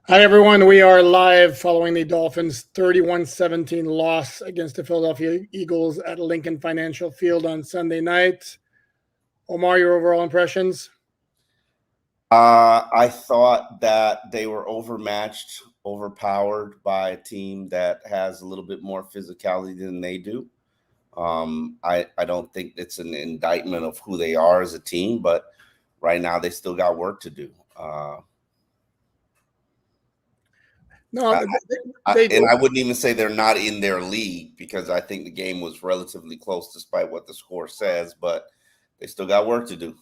Hi, everyone. We are live following the Dolphins' 31-17 loss against the Philadelphia Eagles at Lincoln Financial Field on Sunday night. Omar, your overall impressions? I thought that they were overmatched, overpowered by a team that has a little bit more physicality than they do. I don't think it's an indictment of who they are as a team, but right now they still got work to do. No, I, they and do. I wouldn't even say they're not in their league because I think the game was relatively close despite what the score says, but they still got work to do.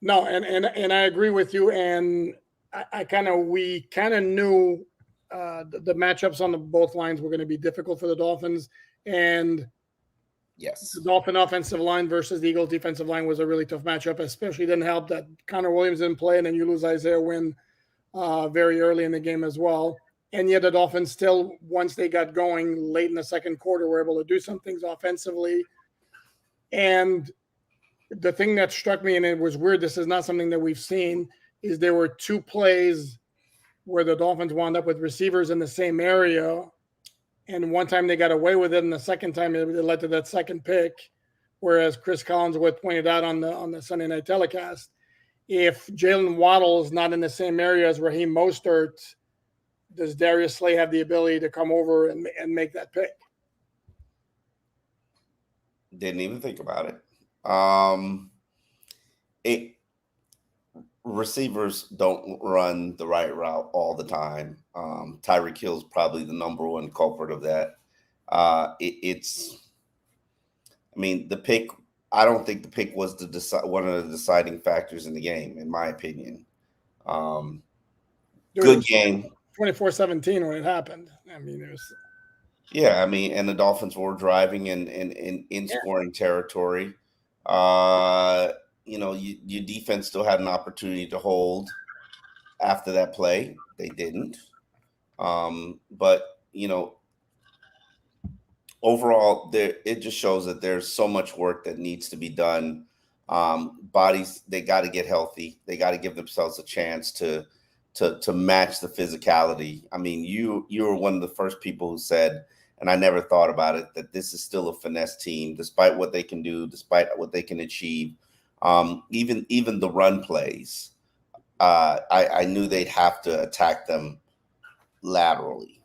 No, and I agree with you. And we kind of knew the matchups on both lines were going to be difficult for the Dolphins, and the Yes. Dolphin offensive line versus the Eagles defensive line was a really tough matchup. Especially didn't help that Connor Williams didn't play, and then you lose Isaiah Wynn very early in the game as well. And yet the Dolphins still, once they got going late in the second quarter, were able to do some things offensively. And the thing that struck me, and it was weird, this is not something that we've seen, is there were two plays where the Dolphins wound up with receivers in the same area. And one time they got away with it, and the second time it led to that second pick. Whereas Chris Collinsworth pointed out on the Sunday night telecast, if Jalen Waddle is not in the same area as Raheem Mostert, does Darius Slay have the ability to come over and make that pick? Didn't even think about it. It receivers don't run the right route all the time. Tyreek Hill is probably the number one culprit of that. I mean, the pick. I don't think the pick was one of the deciding factors in the game, in my opinion. Um, Good game. 24-17 when it happened. I mean, it was. Yeah, I mean, and the Dolphins were driving in scoring territory. Uh, your defense still had an opportunity to hold after that play. They didn't. But overall, it just shows that there's so much work that needs to be done. Bodies, they got to get healthy. They got to give themselves a chance to match the physicality. I mean, you were one of the first people who said, and I never thought about it, that this is still a finesse team, despite what they can do, despite what they can achieve. Even the run plays, I knew they'd have to attack them laterally.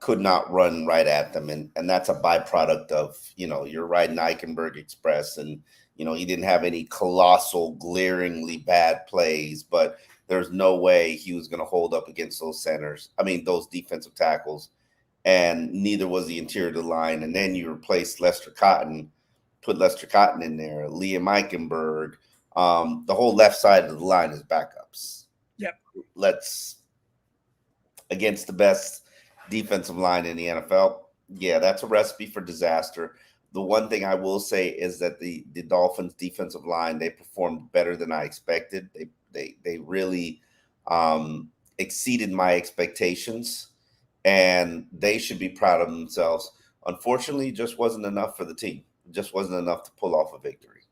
Could not run right at them, and that's a byproduct of you're riding Eichenberg Express, and he didn't have any colossal, glaringly bad plays, but there's no way he was going to hold up against those centers. I mean, those defensive tackles, and neither was the interior of the line. And then you replace Lester Cotton, put Lester Cotton in there, Liam Eichenberg. The whole left side of the line is backups. Yep. Against the best defensive line in the NFL. Yeah, that's a recipe for disaster. The one thing I will say is that the Dolphins defensive line, they performed better than I expected. They really exceeded my expectations, and they should be proud of themselves. Unfortunately, it just wasn't enough for the team. It just wasn't enough to pull off a victory.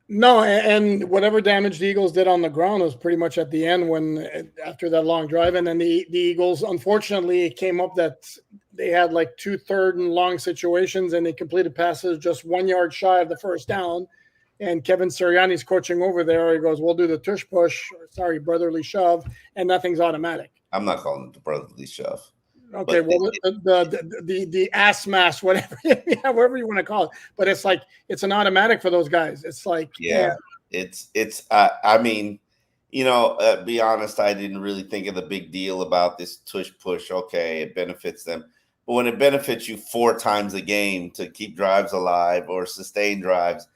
No, and whatever damage the Eagles did on the ground was pretty much at the end after that long drive. And then the Eagles, unfortunately, it came up that they had like 2 third and long situations, and they completed passes just 1 yard shy of the first down. And Kevin Sirianni's coaching over there. He goes, "We'll do the tush push, brotherly shove, and nothing's automatic." I'm not calling it the brotherly shove. Okay, well, the ass mask, whatever, whatever you want to call it, but it's like it's an automatic for those guys. It's like it's. I mean, be honest, I didn't really think of the big deal about this tush push. Okay, it benefits them, but when it benefits you 4 times a game to keep drives alive or sustain drives,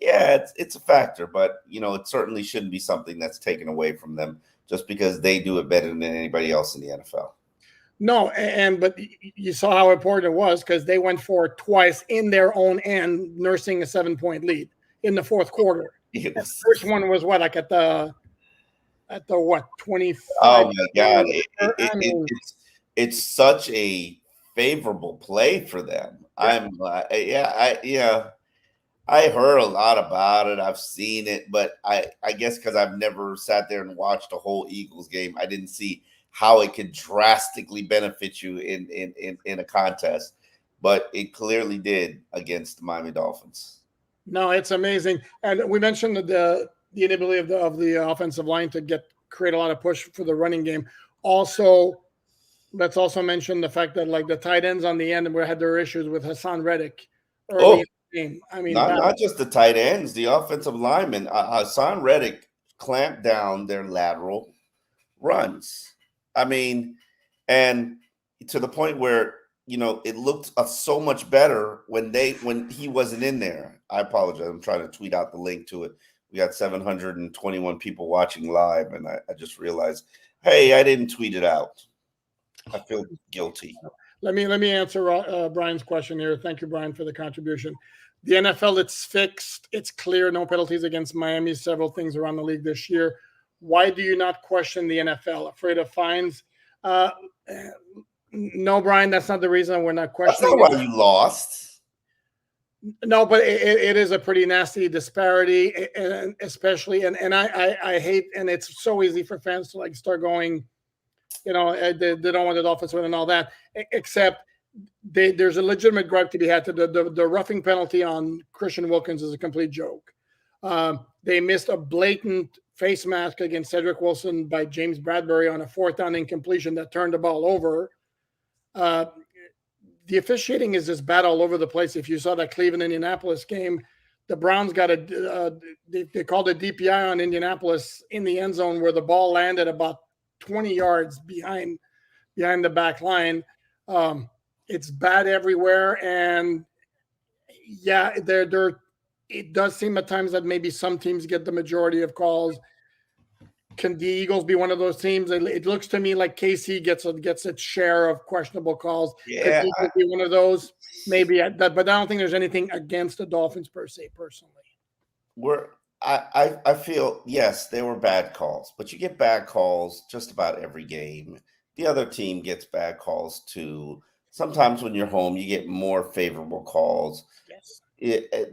yeah, it's a factor. But it certainly shouldn't be something that's taken away from them just because they do it better than anybody else in the NFL. No, but you saw how important it was because they went for it twice in their own end, nursing a 7-point lead in the fourth quarter. The first one was what, like at the what 25? Oh my God! It's such a favorable play for them. I heard a lot about it. I've seen it, but I guess because I've never sat there and watched a whole Eagles game, I didn't see how it could drastically benefit you in a contest. But it clearly did against the Miami Dolphins. No, it's amazing. And we mentioned the inability of the offensive line to create a lot of push for the running game. Also, let's also mention the fact that like the tight ends on the end we had their issues with Hassan Reddick early Oh, in the game. I mean, not just the tight ends, the offensive linemen. Hassan Reddick clamped down their lateral runs. I mean, and to the point where it looked so much better when he wasn't in there. I apologize. I'm trying to tweet out the link to it. We got 721 people watching live, and I just realized, hey, I didn't tweet it out. I feel guilty. Let me answer Brian's question here. Thank you, Brian, for the contribution. The NFL, it's fixed. It's clear. No penalties against Miami. Several things around the league this year. Why do you not question the NFL? Afraid of fines? No, Brian, that's not the reason we're not questioning. That's not why you lost. No, but it is a pretty nasty disparity, and especially, and I hate, and it's so easy for fans to like start going, they don't want the Dolphins win and all that, except there's a legitimate gripe to be had. The roughing penalty on Christian Wilkins is a complete joke. They missed a blatant face mask against Cedric Wilson by James Bradbury on a 4th down incompletion that turned the ball over. The officiating is just bad all over the place. If you saw that Cleveland-Indianapolis game, the Browns got they called a DPI on Indianapolis in the end zone where the ball landed about 20 yards behind the back line. It's bad everywhere. And yeah, it does seem at times that maybe some teams get the majority of calls. Can the Eagles be one of those teams? It looks to me like KC gets its share of questionable calls. Yeah, Could the Eagles be one of those? Maybe, but I don't think there's anything against the Dolphins per se, personally. I feel, yes, they were bad calls, but you get bad calls just about every game. The other team gets bad calls too. Sometimes when you're home, you get more favorable calls. Yes.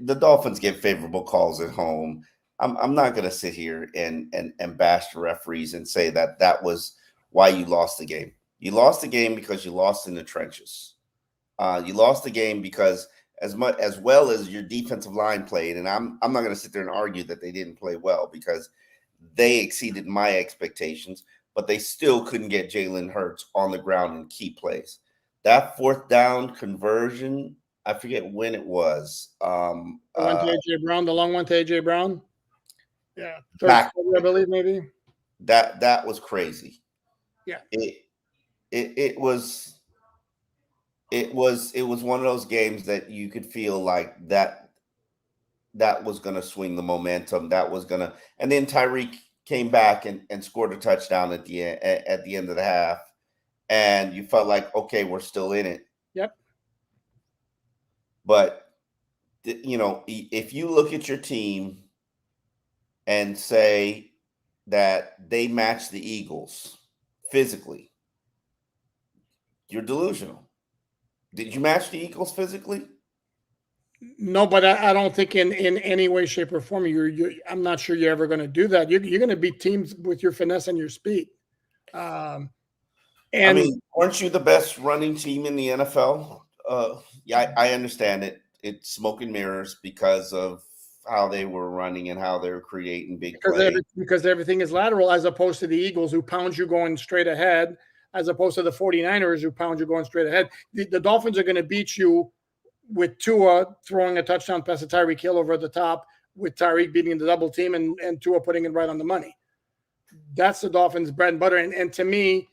The Dolphins get favorable calls at home. I'm not going to sit here and bash the referees and say that was why you lost the game. You lost the game because you lost in the trenches. You lost the game because as well as your defensive line played, and I'm not going to sit there and argue that they didn't play well because they exceeded my expectations, but they still couldn't get Jalen Hurts on the ground in key plays. That 4th down conversion, I forget when it was. The one to AJ Brown, the long one to AJ Brown. Yeah, I believe maybe. That was crazy. Yeah, it was one of those games that you could feel like that was going to swing the momentum. That was going to, and then Tyreek came back and scored a touchdown at the end of the half, and you felt like, okay, we're still in it. Yep. But if you look at your team and say that they match the Eagles physically, you're delusional. Did you match the Eagles physically? No, but I don't think in any way, shape, or form I'm not sure you're ever going to do that. You're going to beat teams with your finesse and your speed. And I mean, weren't you the best running team in the NFL? Yeah, I understand it. It's smoke and mirrors because of how they were running and how they were creating big plays. Because everything is lateral, as opposed to the Eagles who pound you going straight ahead, as opposed to the 49ers who pound you going straight ahead. The Dolphins are going to beat you with Tua throwing a touchdown pass to Tyreek Hill over the top, with Tyreek beating the double team and Tua putting it right on the money. That's the Dolphins' bread and butter. And to me,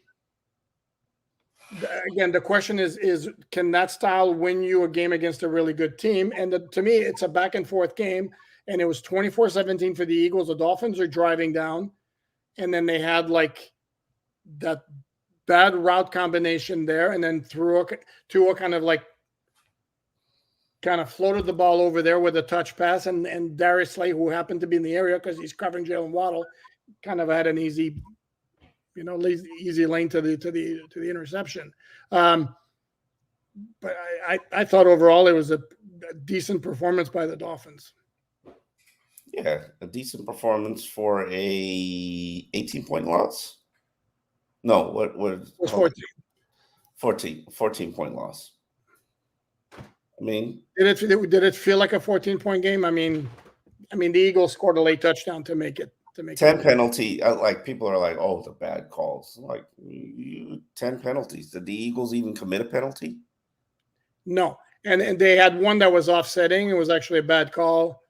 again, the question is can that style win you a game against a really good team? And to me, it's a back and forth game. And it was 24-17 for the Eagles. The Dolphins are driving down. And then they had like that bad route combination there. And then Tua kind of floated the ball over there with a touch pass. And Darius Slay, who happened to be in the area because he's covering Jalen Waddle, kind of had an easy lane to the interception. But I thought overall it was a decent performance by the Dolphins. Yeah, a decent performance for a 18-point loss. No, what It was 14. 14 point loss. I mean, did it feel like a 14-point game? I mean, the Eagles scored a late touchdown to make it 10 penalty. Like people are like, oh, the bad calls. Like 10 penalties. Did the Eagles even commit a penalty? No, and they had one that was offsetting. It was actually a bad call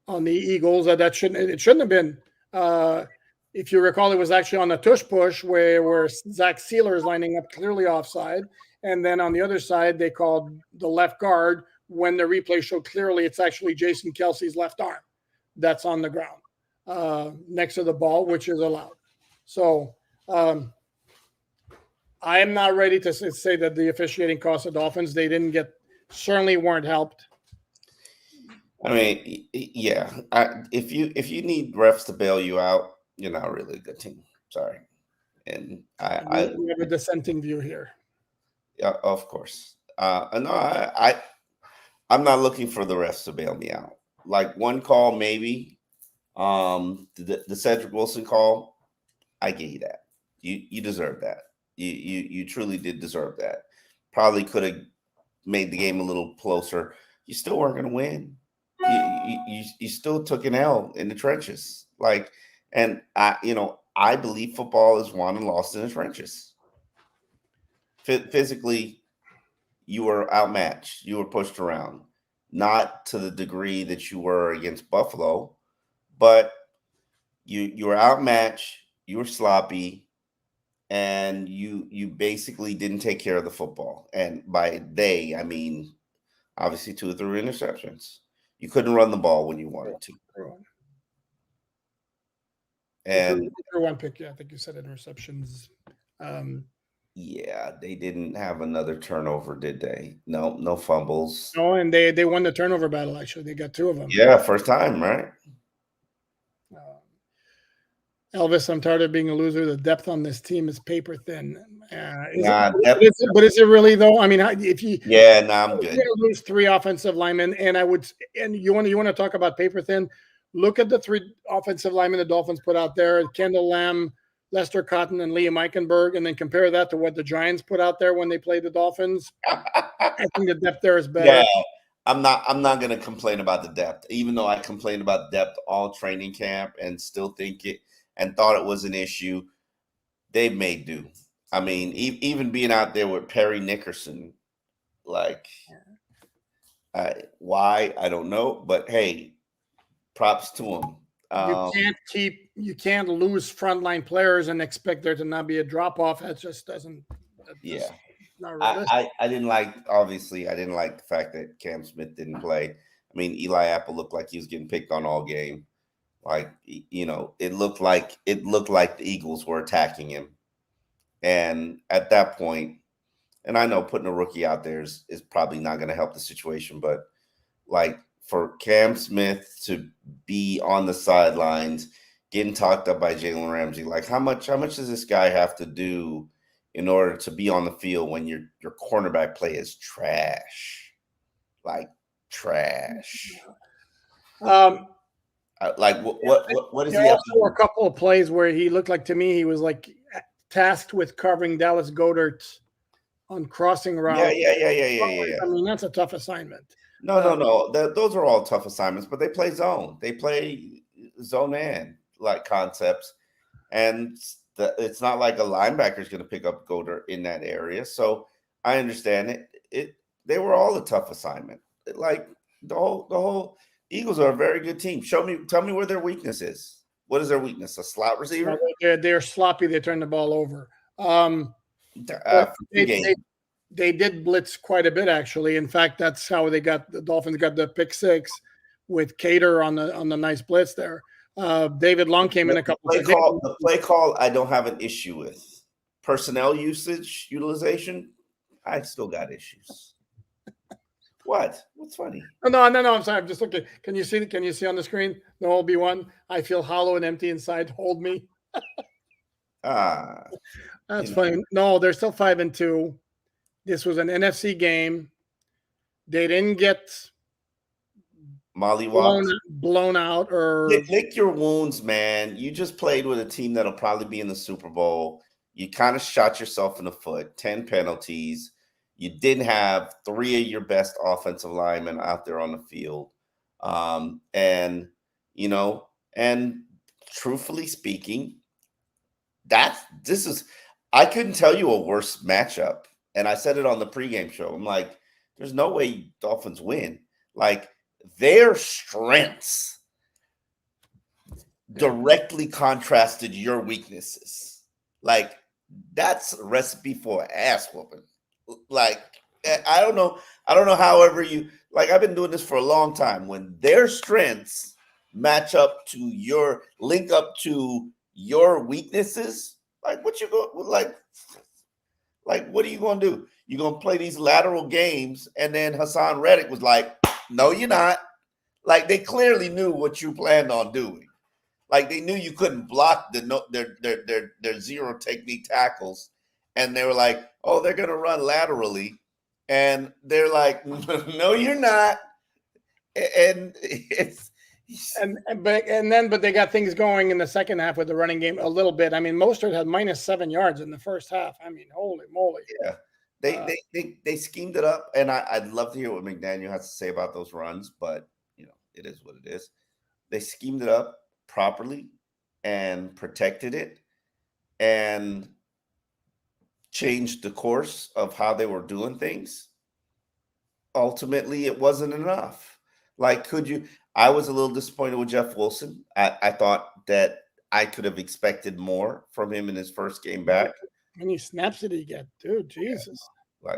on the Eagles. That shouldn't have been. If you recall, it was actually on the tush push where Zach Sealer is lining up clearly offside, and then on the other side they called the left guard when the replay showed clearly it's actually Jason Kelsey's left arm that's on the ground next to the ball, which is allowed. So I am not ready to say that the officiating cost the Dolphins. They certainly weren't helped. I mean, yeah. If you need refs to bail you out, you're not really a good team. Sorry. And I have a dissenting view here. Yeah, of course. No, I'm not looking for the refs to bail me out. Like one call, maybe. The Cedric Wilson call, I get you that. You deserve that. You truly did deserve that. Probably could have made the game a little closer. You still weren't going to win. You still took an L in the trenches. Like, and I believe football is won and lost in the trenches. Physically, you were outmatched. You were pushed around, not to the degree that you were against Buffalo, but you were outmatched. You were sloppy, and you basically didn't take care of the football. And by they, I mean obviously 2 or 3 interceptions. You couldn't run the ball when you wanted to. And one pick, yeah, I think you said interceptions. Yeah, they didn't have another turnover, did they? No fumbles. No, and they won the turnover battle. Actually, they got 2 of them. Yeah, first time, right? Elvis, I'm tired of being a loser. The depth on this team is paper thin. But is it really though? I mean, if you I'm good. You lose 3 offensive linemen, and you want to talk about paper thin. Look at the 3 offensive linemen the Dolphins put out there: Kendall Lamb, Lester Cotton, and Liam Eichenberg, and then compare that to what the Giants put out there when they played the Dolphins. I think the depth there is better. Yeah, I'm not going to complain about the depth, even though I complained about depth all training camp and still think it and thought it was an issue. They've made do. I mean, even being out there with Perry Nickerson, like, why I don't know, but hey, props to him. You can't lose frontline players and expect there to not be a drop off. That just doesn't. Yeah, not realistic. I didn't like. Obviously, I didn't like the fact that Cam Smith didn't play. I mean, Eli Apple looked like he was getting picked on all game. Like, it looked like the Eagles were attacking him, and at that point, and I know putting a rookie out there is probably not going to help the situation, but like for Cam Smith to be on the sidelines, getting talked up by Jalen Ramsey, like how much does this guy have to do in order to be on the field when your cornerback play is trash, like trash? Like what is he? There also were a couple of plays where he looked like, to me, he was like tasked with covering Dallas Goedert on crossing route. Yeah. I mean, that's a tough assignment. No. Those are all tough assignments, but they play zone. They play zone and like concepts, and it's not like a linebacker is going to pick up Goedert in that area. So I understand it. They were all a tough assignment. Like the whole Eagles are a very good team. Tell me where their weakness is. What is their weakness? A slot receiver? They're sloppy. They turn the ball over. They did blitz quite a bit, actually. In fact, that's how the Dolphins got the pick 6 with Cater on the nice blitz there. David Long came in a couple of the play call. I don't have an issue with personnel utilization. I still got issues. What's funny? No. I'm sorry. I'm just looking. Can you see on the screen? The whole B1. I feel hollow and empty inside. Hold me. That's funny. No, they're still 5-2. This was an NFC game. They didn't get Mollywopped. blown out or Lick your wounds, man. You just played with a team that'll probably be in the Super Bowl. You kind of shot yourself in the foot. 10 penalties. You didn't have 3 of your best offensive linemen out there on the field. And truthfully speaking, I couldn't tell you a worse matchup. And I said it on the pregame show. I'm like, there's no way Dolphins win. Like, their strengths directly contrasted your weaknesses. Like, that's a recipe for ass whooping. Like, I don't know. However, I've been doing this for a long time. When their strengths link up to your weaknesses, like, what you go like what are you gonna do? You're gonna play these lateral games, and then Hassan Reddick was like, no, you're not. Like, they clearly knew what you planned on doing. Like, they knew you couldn't block their zero technique tackles, and they were like, "Oh, they're gonna run laterally," and they're like, "No, you're not." And but they got things going in the second half with the running game a little bit. I mean, Mostert had -7 yards in the first half. I mean, holy moly! Yeah, they schemed it up, and I'd love to hear what McDaniel has to say about those runs, but it is what it is. They schemed it up properly and protected it and changed the course of how they were doing things. Ultimately, it wasn't enough. Like, I was a little disappointed with Jeff Wilson. I thought that I could have expected more from him in his first game back. How many snaps did he get, dude? Jesus. Yeah,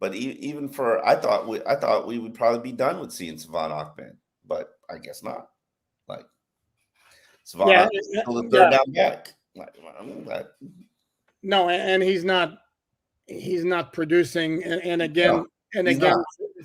but I thought we would probably be done with seeing Savon Ahmed, but I guess not. Like, Savon Ahmed is still the third down back. No, and he's not producing. And again,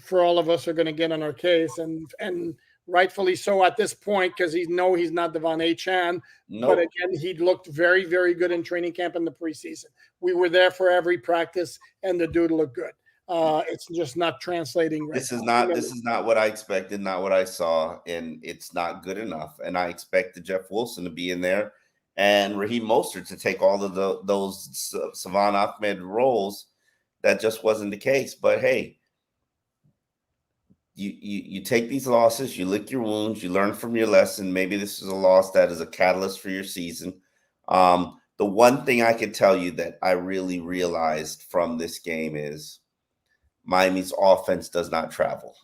for all of us are going to get on our case, and rightfully so at this point, because he's not Devon Achane. Nope. But again, he looked very, very good in training camp in the preseason. We were there for every practice, and the dude looked good. It's just not translating right. This is not what I expected, not what I saw, and it's not good enough. And I expected Jeff Wilson to be in there and Raheem Mostert to take all of those Savon Ahmed roles. That just wasn't the case. But hey, you take these losses, you lick your wounds, you learn from your lesson. Maybe this is a loss that is a catalyst for your season. The one thing I can tell you that I really realized from this game is Miami's offense does not travel,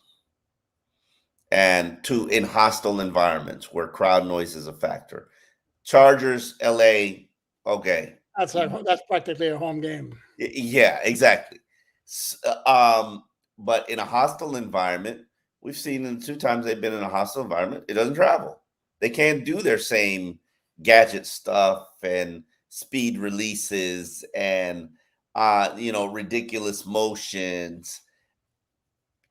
and in hostile environments where crowd noise is a factor. Chargers, LA, okay, that's practically a home game. Yeah, exactly. But in a hostile environment, we've seen in 2 times they've been in a hostile environment, it doesn't travel. They can't do their same gadget stuff and speed releases and ridiculous motions.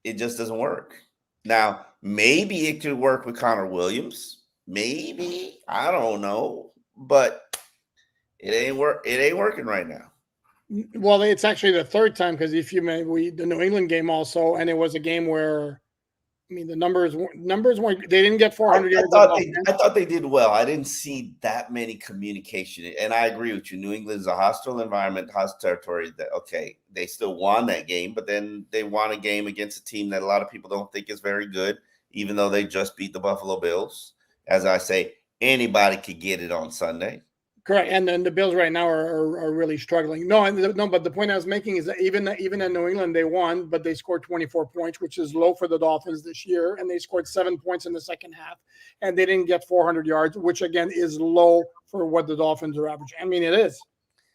It just doesn't work. Now, maybe it could work with Connor Williams. Maybe, I don't know, but it ain't working right now. Well, it's actually the third time, because if you may, the New England game also, and it was a game where, I mean, the numbers weren't. They didn't get 400 yards. I thought they did well. I didn't see that many communication, and I agree with you. New England is a hostile environment, hostile territory. They still won that game, but then they won a game against a team that a lot of people don't think is very good, even though they just beat the Buffalo Bills. As I say, anybody could get it on Sunday. Correct, and then the Bills right now are really struggling. But the point I was making is that even in New England they won, but they scored 24 points, which is low for the Dolphins this year, and they scored 7 points in the second half, and they didn't get 400 yards, which again is low for what the Dolphins are averaging. I mean, it is.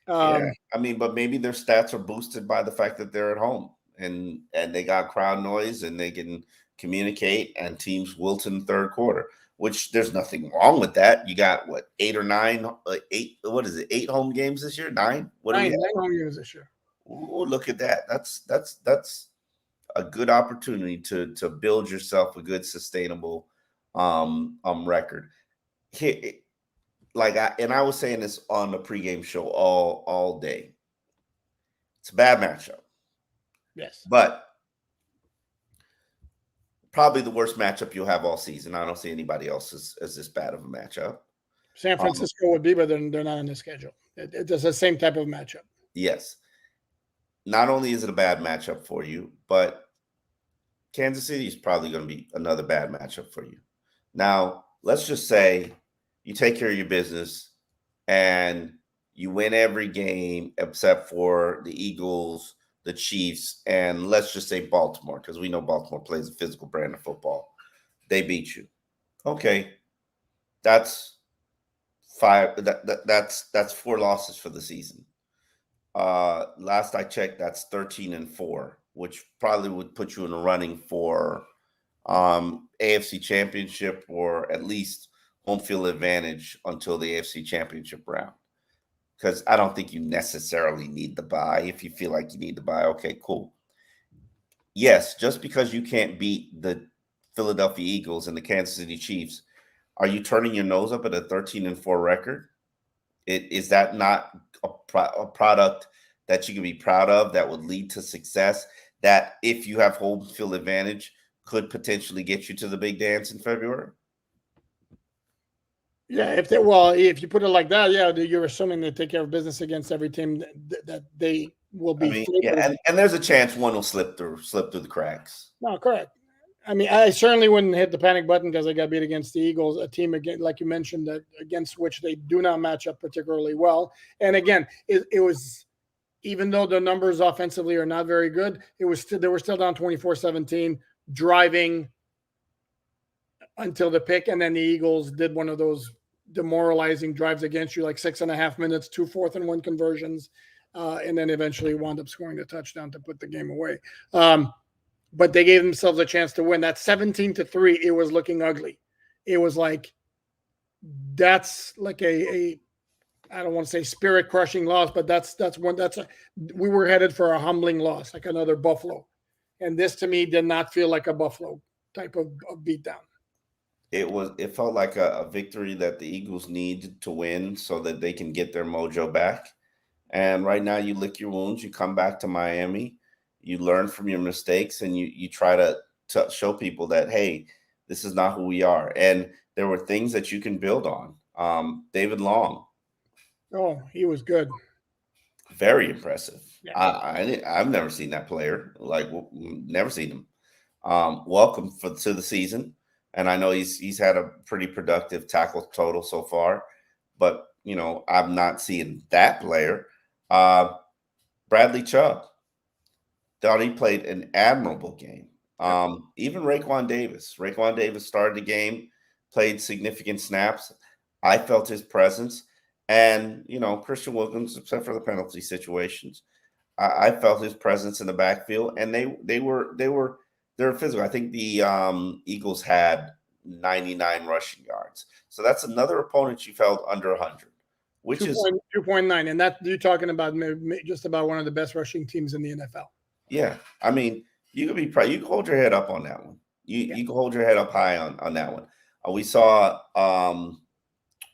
Yeah, I mean, but maybe their stats are boosted by the fact that they're at home and they got crowd noise and they can communicate, and teams wilt in the third quarter. Which there's nothing wrong with that. You got 8 or 9, 8. What is it? 8 home games this year? 9? Nine home games this year. Ooh, look at that. That's a good opportunity to build yourself a good sustainable record. Here, I was saying this on the pregame show all day. It's a bad matchup. Yes, but probably the worst matchup you'll have all season. I don't see anybody else as this bad of a matchup. San Francisco would be, but they're not on the schedule. It's the same type of matchup. Yes. Not only is it a bad matchup for you, but Kansas City is probably going to be another bad matchup for you. Now, let's just say you take care of your business and you win every game except for the Eagles, the Chiefs, and let's just say Baltimore, because we know Baltimore plays a physical brand of football. They beat you. Okay. That's that's 4 losses for the season. Last I checked, that's 13-4, which probably would put you in the running for AFC Championship or at least home field advantage until the AFC Championship round. Because I don't think you necessarily need the bye. If you feel like you need the bye, okay, cool. Yes, just because you can't beat the Philadelphia Eagles and the Kansas City Chiefs, are you turning your nose up at a 13-4 record? Is that not a product that you can be proud of that would lead to success, that if you have home field advantage could potentially get you to the big dance in February? Yeah, if you put it like that, yeah, you're assuming they take care of business against every team that they will be. I mean, yeah, and there's a chance one will slip through the cracks. No, correct. I mean, I certainly wouldn't hit the panic button because they got beat against the Eagles, a team, again, like you mentioned, that against which they do not match up particularly well. And again, it was, even though the numbers offensively are not very good, they were still down 24-17, driving until the pick, and then the Eagles did one of those demoralizing drives against you, like 6.5 minutes, 2 4th-and-1 conversions, and then eventually wound up scoring the touchdown to put the game away. But they gave themselves a chance to win. That 17-3, it was looking ugly. It was like, that's like a I don't want to say spirit crushing loss, but we were headed for a humbling loss, like another Buffalo. And this to me did not feel like a Buffalo type of beatdown. It felt like a victory that the Eagles need to win so that they can get their mojo back. And right now you lick your wounds, you come back to Miami, you learn from your mistakes, and you try to show people that, hey, this is not who we are. And there were things that you can build on. David Long. Oh, he was good. Very impressive. Yeah. I've never seen that player. Like, never seen him. Welcome to the season. And I know he's had a pretty productive tackle total so far. But, I'm not seeing that player. Bradley Chubb. Thought he played an admirable game. Even Raekwon Davis. Raekwon Davis started the game, played significant snaps. I felt his presence. And, Christian Wilkins, except for the penalty situations, I felt his presence in the backfield. And they were physical. I think the Eagles had 99 rushing yards. So that's another opponent you felt under 100, which 2.9. And that you're talking about just about one of the best rushing teams in the NFL. Yeah, I mean, you could be proud. You can hold your head up on that one. You can hold your head up high on that one. We saw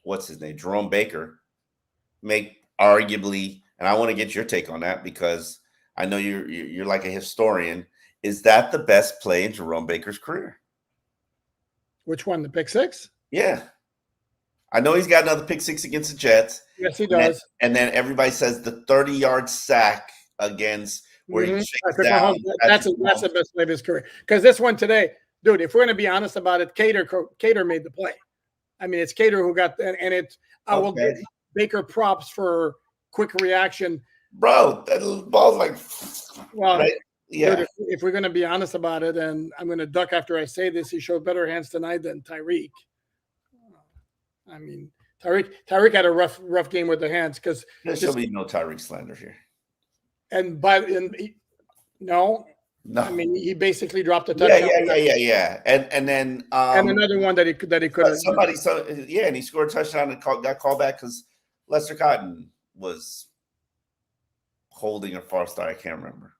what's his name, Jerome Baker, make arguably, and I want to get your take on that because I know you're like a historian. Is that the best play in Jerome Baker's career? Which one, the pick six? Yeah, I know he's got another pick six against the Jets. Yes, he does. And then everybody says the 30-yard sack against. Where he shakes down. That's the best play of his career. Because this one today, dude, if we're going to be honest about it, Cater made the play. I mean, it's Cater who got and it. I will give Baker props for quick reaction. Bro, that ball's like, well, right? Yeah. Dude, if we're going to be honest about it, and I'm going to duck after I say this, he showed better hands tonight than Tyreek. I mean, Tyreek had a rough game with the hands because there should be no Tyreek slander here. No. I mean, he basically dropped a touchdown. Yeah. And then and another one that he could have. And he scored a touchdown and got called back because Lester Cotton was holding a far star. I can't remember.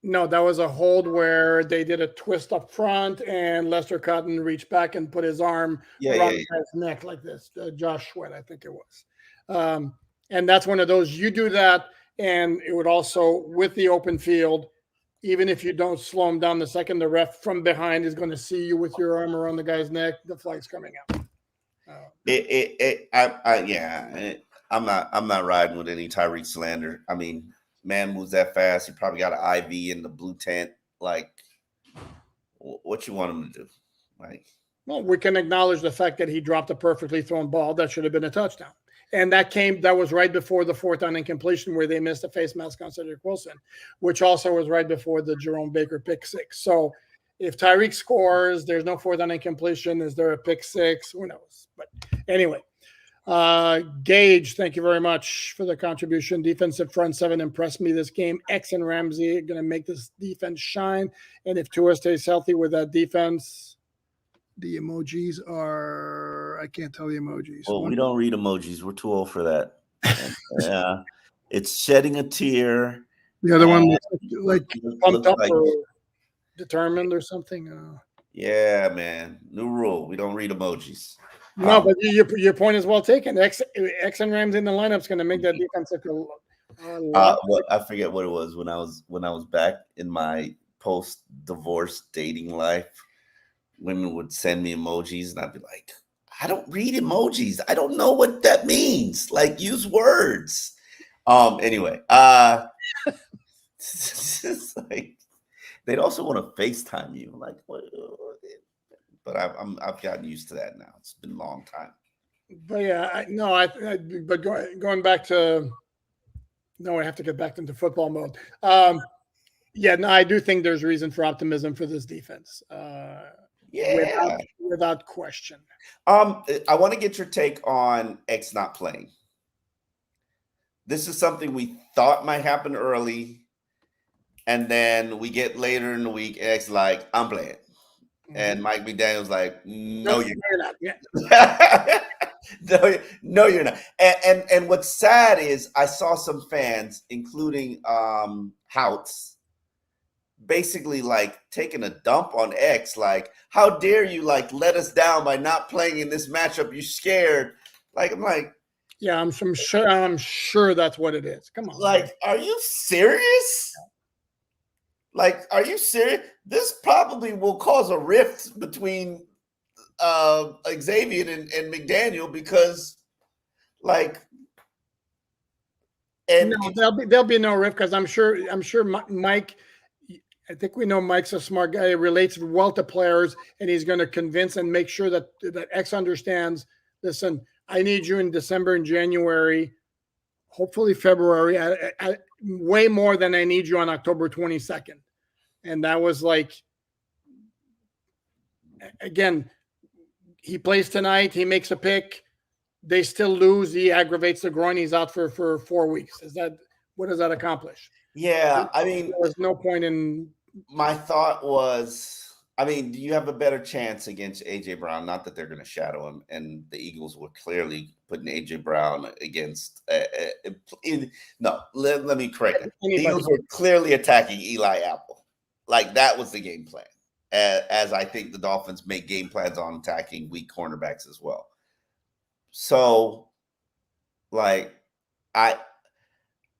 No, that was a hold where they did a twist up front, and Lester Cotton reached back and put his arm around his neck like this. Josh Sweat, I think it was. And that's one of those. You do that. And it would also, with the open field, even if you don't slow him down the second the ref from behind is going to see you with your arm around the guy's neck, the flag's coming out. I'm not riding with any Tyreek slander. I mean, man moves that fast. He probably got an IV in the blue tent. Like, what you want him to do? Like, well, we can acknowledge the fact that he dropped a perfectly thrown ball that should have been a touchdown. And that was right before the fourth down incompletion where they missed a face mask on Cedric Wilson, which also was right before the Jerome Baker pick six. So if Tyreek scores, there's no fourth down incompletion. Is there a pick six? Who knows? But anyway, Gage, thank you very much for the contribution. Defensive front seven impressed me this game. X and Ramsey are going to make this defense shine. And if Tua stays healthy with that defense, the emojis are, I can't tell the emojis. Well, we don't read emojis. We're too old for that. Yeah. It's shedding a tear. The other one like pumped up or determined or something. Yeah, man. New rule. We don't read emojis. No, but your point is well taken. X and Rams in the lineup is going to make that defense look I forget what it was when I was back in my post-divorce dating life. Women would send me emojis, and I'd be like, I don't read emojis. I don't know what that means. Like, use words. Anyway, it's like they'd also want to FaceTime you. Like, what? But I've gotten used to that now. It's been a long time. But yeah, but going back to I have to get back into football mode. Yeah, no, I do think there's reason for optimism for this defense. Yeah, without question. I want to get your take on X not playing. This is something we thought might happen early, and then we get later in the week. X like, I'm playing, and Mike McDaniel's like, no, you're not. Yeah. no, you're not. And what's sad is I saw some fans, including Houts, basically like taking a dump on X, like, how dare you like let us down by not playing in this matchup? You scared? Like, I'm like, yeah, I'm sure that's what it is. Come on, like, are you serious? Like, are you serious? This probably will cause a rift between Xavier and McDaniel because, like, and no, there'll be no rift because I'm sure Mike. I think we know Mike's a smart guy. He relates well to players, and he's going to convince and make sure that X understands. Listen, I need you in December and January, hopefully February, way more than I need you on October 22nd. And that was like, again, he plays tonight. He makes a pick. They still lose. He aggravates the groin. He's out for 4 weeks. What does that accomplish? Yeah, I mean, there was no point in. My thought was, I mean, do you have a better chance against AJ Brown? Not that they're going to shadow him, and the Eagles were clearly putting AJ Brown against. No, let me correct it. The Eagles were clearly attacking Eli Apple, like that was the game plan. As I think the Dolphins make game plans on attacking weak cornerbacks as well. So, like, I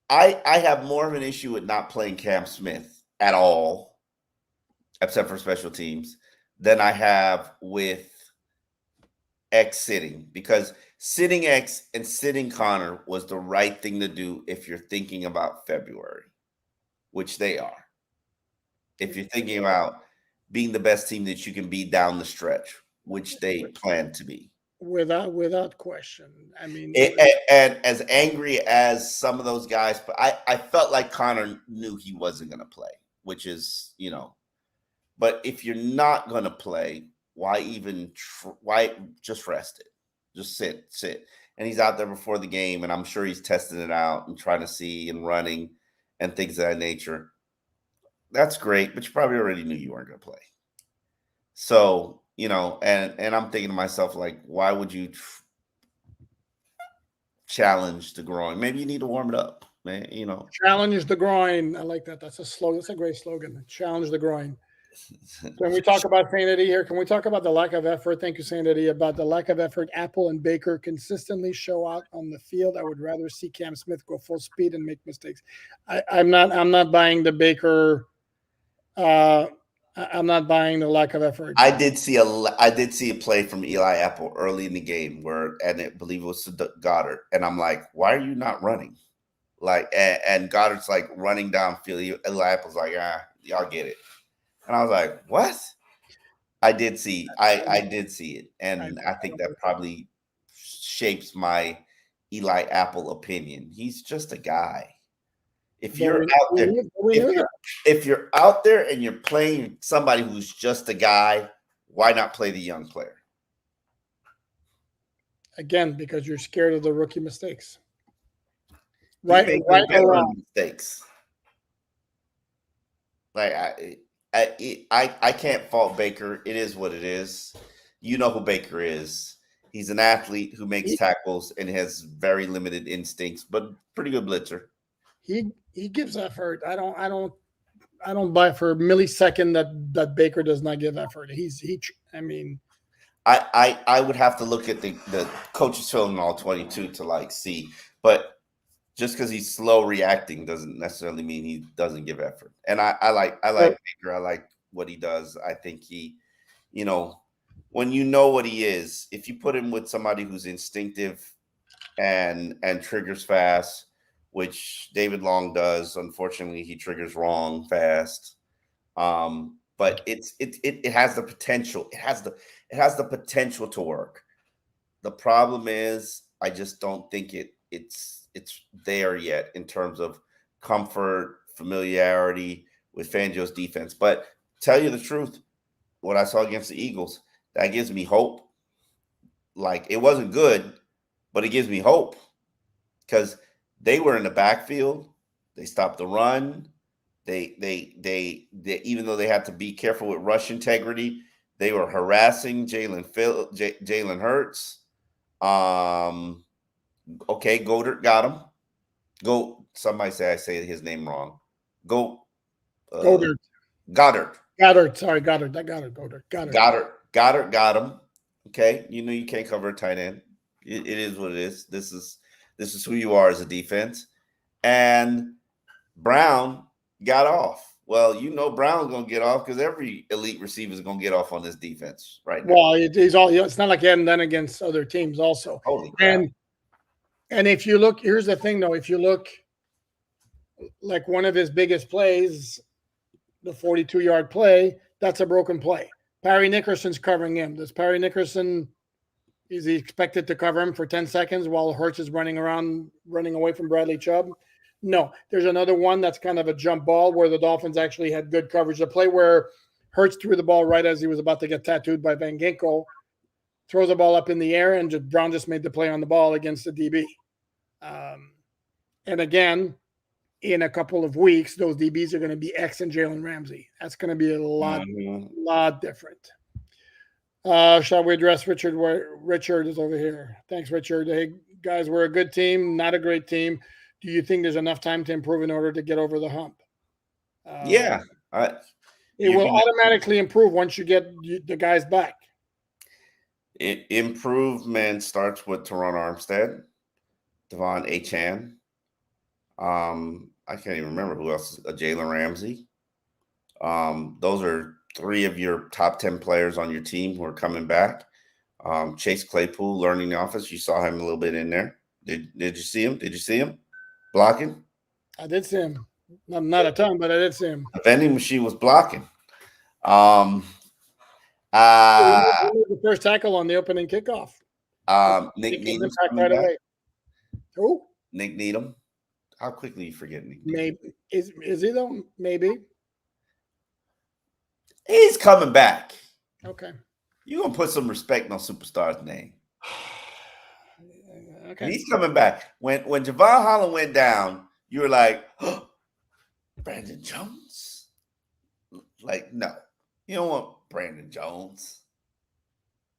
have more of an issue with not playing Cam Smith at all, except for special teams, than I have with X sitting, because sitting X and sitting Connor was the right thing to do if you're thinking about February, which they are. If you're thinking about being the best team that you can be down the stretch, which they plan to be. Without question. I mean, and as angry as some of those guys, but I felt like Connor knew he wasn't going to play, which is, but if you're not going to play, why just rest it? Just sit. And he's out there before the game, and I'm sure he's testing it out and trying to see and running and things of that nature. That's great, but you probably already knew you weren't going to play. So, and I'm thinking to myself, like, why would you challenge the groin? Maybe you need to warm it up, man. Challenge the groin. I like that. That's a slogan. That's a great slogan. Challenge the groin. Can we talk about Sanity here? Can we talk about the lack of effort? Thank you, Sanity. About the lack of effort Apple and Baker consistently show out on the field. I would rather see Cam Smith go full speed and make mistakes. I'm not buying the Baker I'm not buying the lack of effort. I did see a play from Eli Apple early in the game and I believe it was to Goddard, and I'm like, why are you not running? Like, and Goddard's like running downfield. Eli Apple's like, y'all get it, and I was like, what? I did see, I did see it, and I think that probably shapes my Eli Apple opinion. He's just a guy. If you're out there, if you're out there and you're playing somebody who's just a guy, why not play the young player? Again, because you're scared of the rookie mistakes. Right or wrong. Mistakes. Like I can't fault Baker. It is what it is. You know who Baker is. He's an athlete who makes tackles and has very limited instincts, but pretty good blitzer. He gives effort. I don't buy for a millisecond that Baker does not give effort. I would have to look at the coaches film in all 22 to like see, but just because he's slow reacting doesn't necessarily mean he doesn't give effort. And I like Baker. I like what he does. I think he, when you know what he is, if you put him with somebody who's instinctive and triggers fast, which David Long does, unfortunately he triggers wrong fast. But it has the potential. It has the potential to work. The problem is I just don't think it's there yet in terms of comfort, familiarity with Fangio's defense. But tell you the truth, what I saw against the Eagles, that gives me hope. Like, it wasn't good, but it gives me hope because they were in the backfield. They stopped the run. They even though they had to be careful with rush integrity, they were harassing Jalen Hurts. Okay, Goddard got him. Somebody say I say his name wrong. Goddard. Sorry, Goddard. Goddard got him. Okay, you can't cover a tight end. It is what it is. This is who you are as a defense. And Brown got off. Well, Brown's gonna get off because every elite receiver is gonna get off on this defense right now. Well, it's not like he hadn't done against other teams also. Holy crap. And if you look, here's the thing though, if you look like one of his biggest plays, the 42-yard play, that's a broken play. Parry Nickerson's covering him. Is he expected to cover him for 10 seconds while Hurts is running away from Bradley Chubb? No. There's another one that's kind of a jump ball where the Dolphins actually had good coverage. The play where Hurts threw the ball right as he was about to get tattooed by Van Ginkel, throws the ball up in the air, and Brown just made the play on the ball against the DB. And again, in a couple of weeks, those DBs are going to be X and Jalen Ramsey. That's going to be a lot different. Shall we address Richard? Richard is over here. Thanks, Richard. Hey, guys, we're a good team, not a great team. Do you think there's enough time to improve in order to get over the hump? Yeah. It will automatically improve once you get the guys back. Improvement starts with Teron Armstead, Devon Achane. I can't even remember who else. Jalen Ramsey. Those are 3 of your top 10 players on your team who are coming back. Chase Claypool learning the offense. You saw him a little bit in there. Did you see him? Did you see him blocking? I did see him. Not a ton, but I did see him. The vending machine was blocking. He made the first tackle on the opening kickoff. Nick Needham's right away. Who? Nick Needham. How quickly you forget Nick Needham? Maybe is he though? Maybe. He's coming back. Okay. You're gonna put some respect on Superstar's name. Okay. And he's coming back. When Javon Holland went down, you were like, oh, Brandon Jones? Like, no. You don't want Brandon Jones.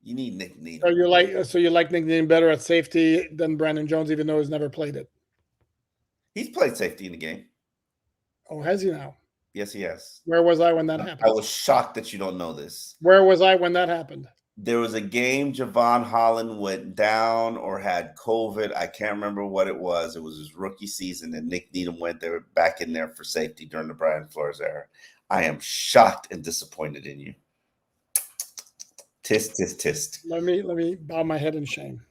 You need Nick Needham. So you like Nick Needham better at safety than Brandon Jones, even though he's never played it? He's played safety in the game. Oh, has he now? Yes, he has. Where was I when that happened? I was shocked that you don't know this. Where was I when that happened? There was a game Javon Holland went down or had COVID. I can't remember what it was. It was his rookie season, and Nick Needham went there back in there for safety during the Brian Flores era. I am shocked and disappointed in you. Tisk, tisk, tisk. Let me bow my head in shame.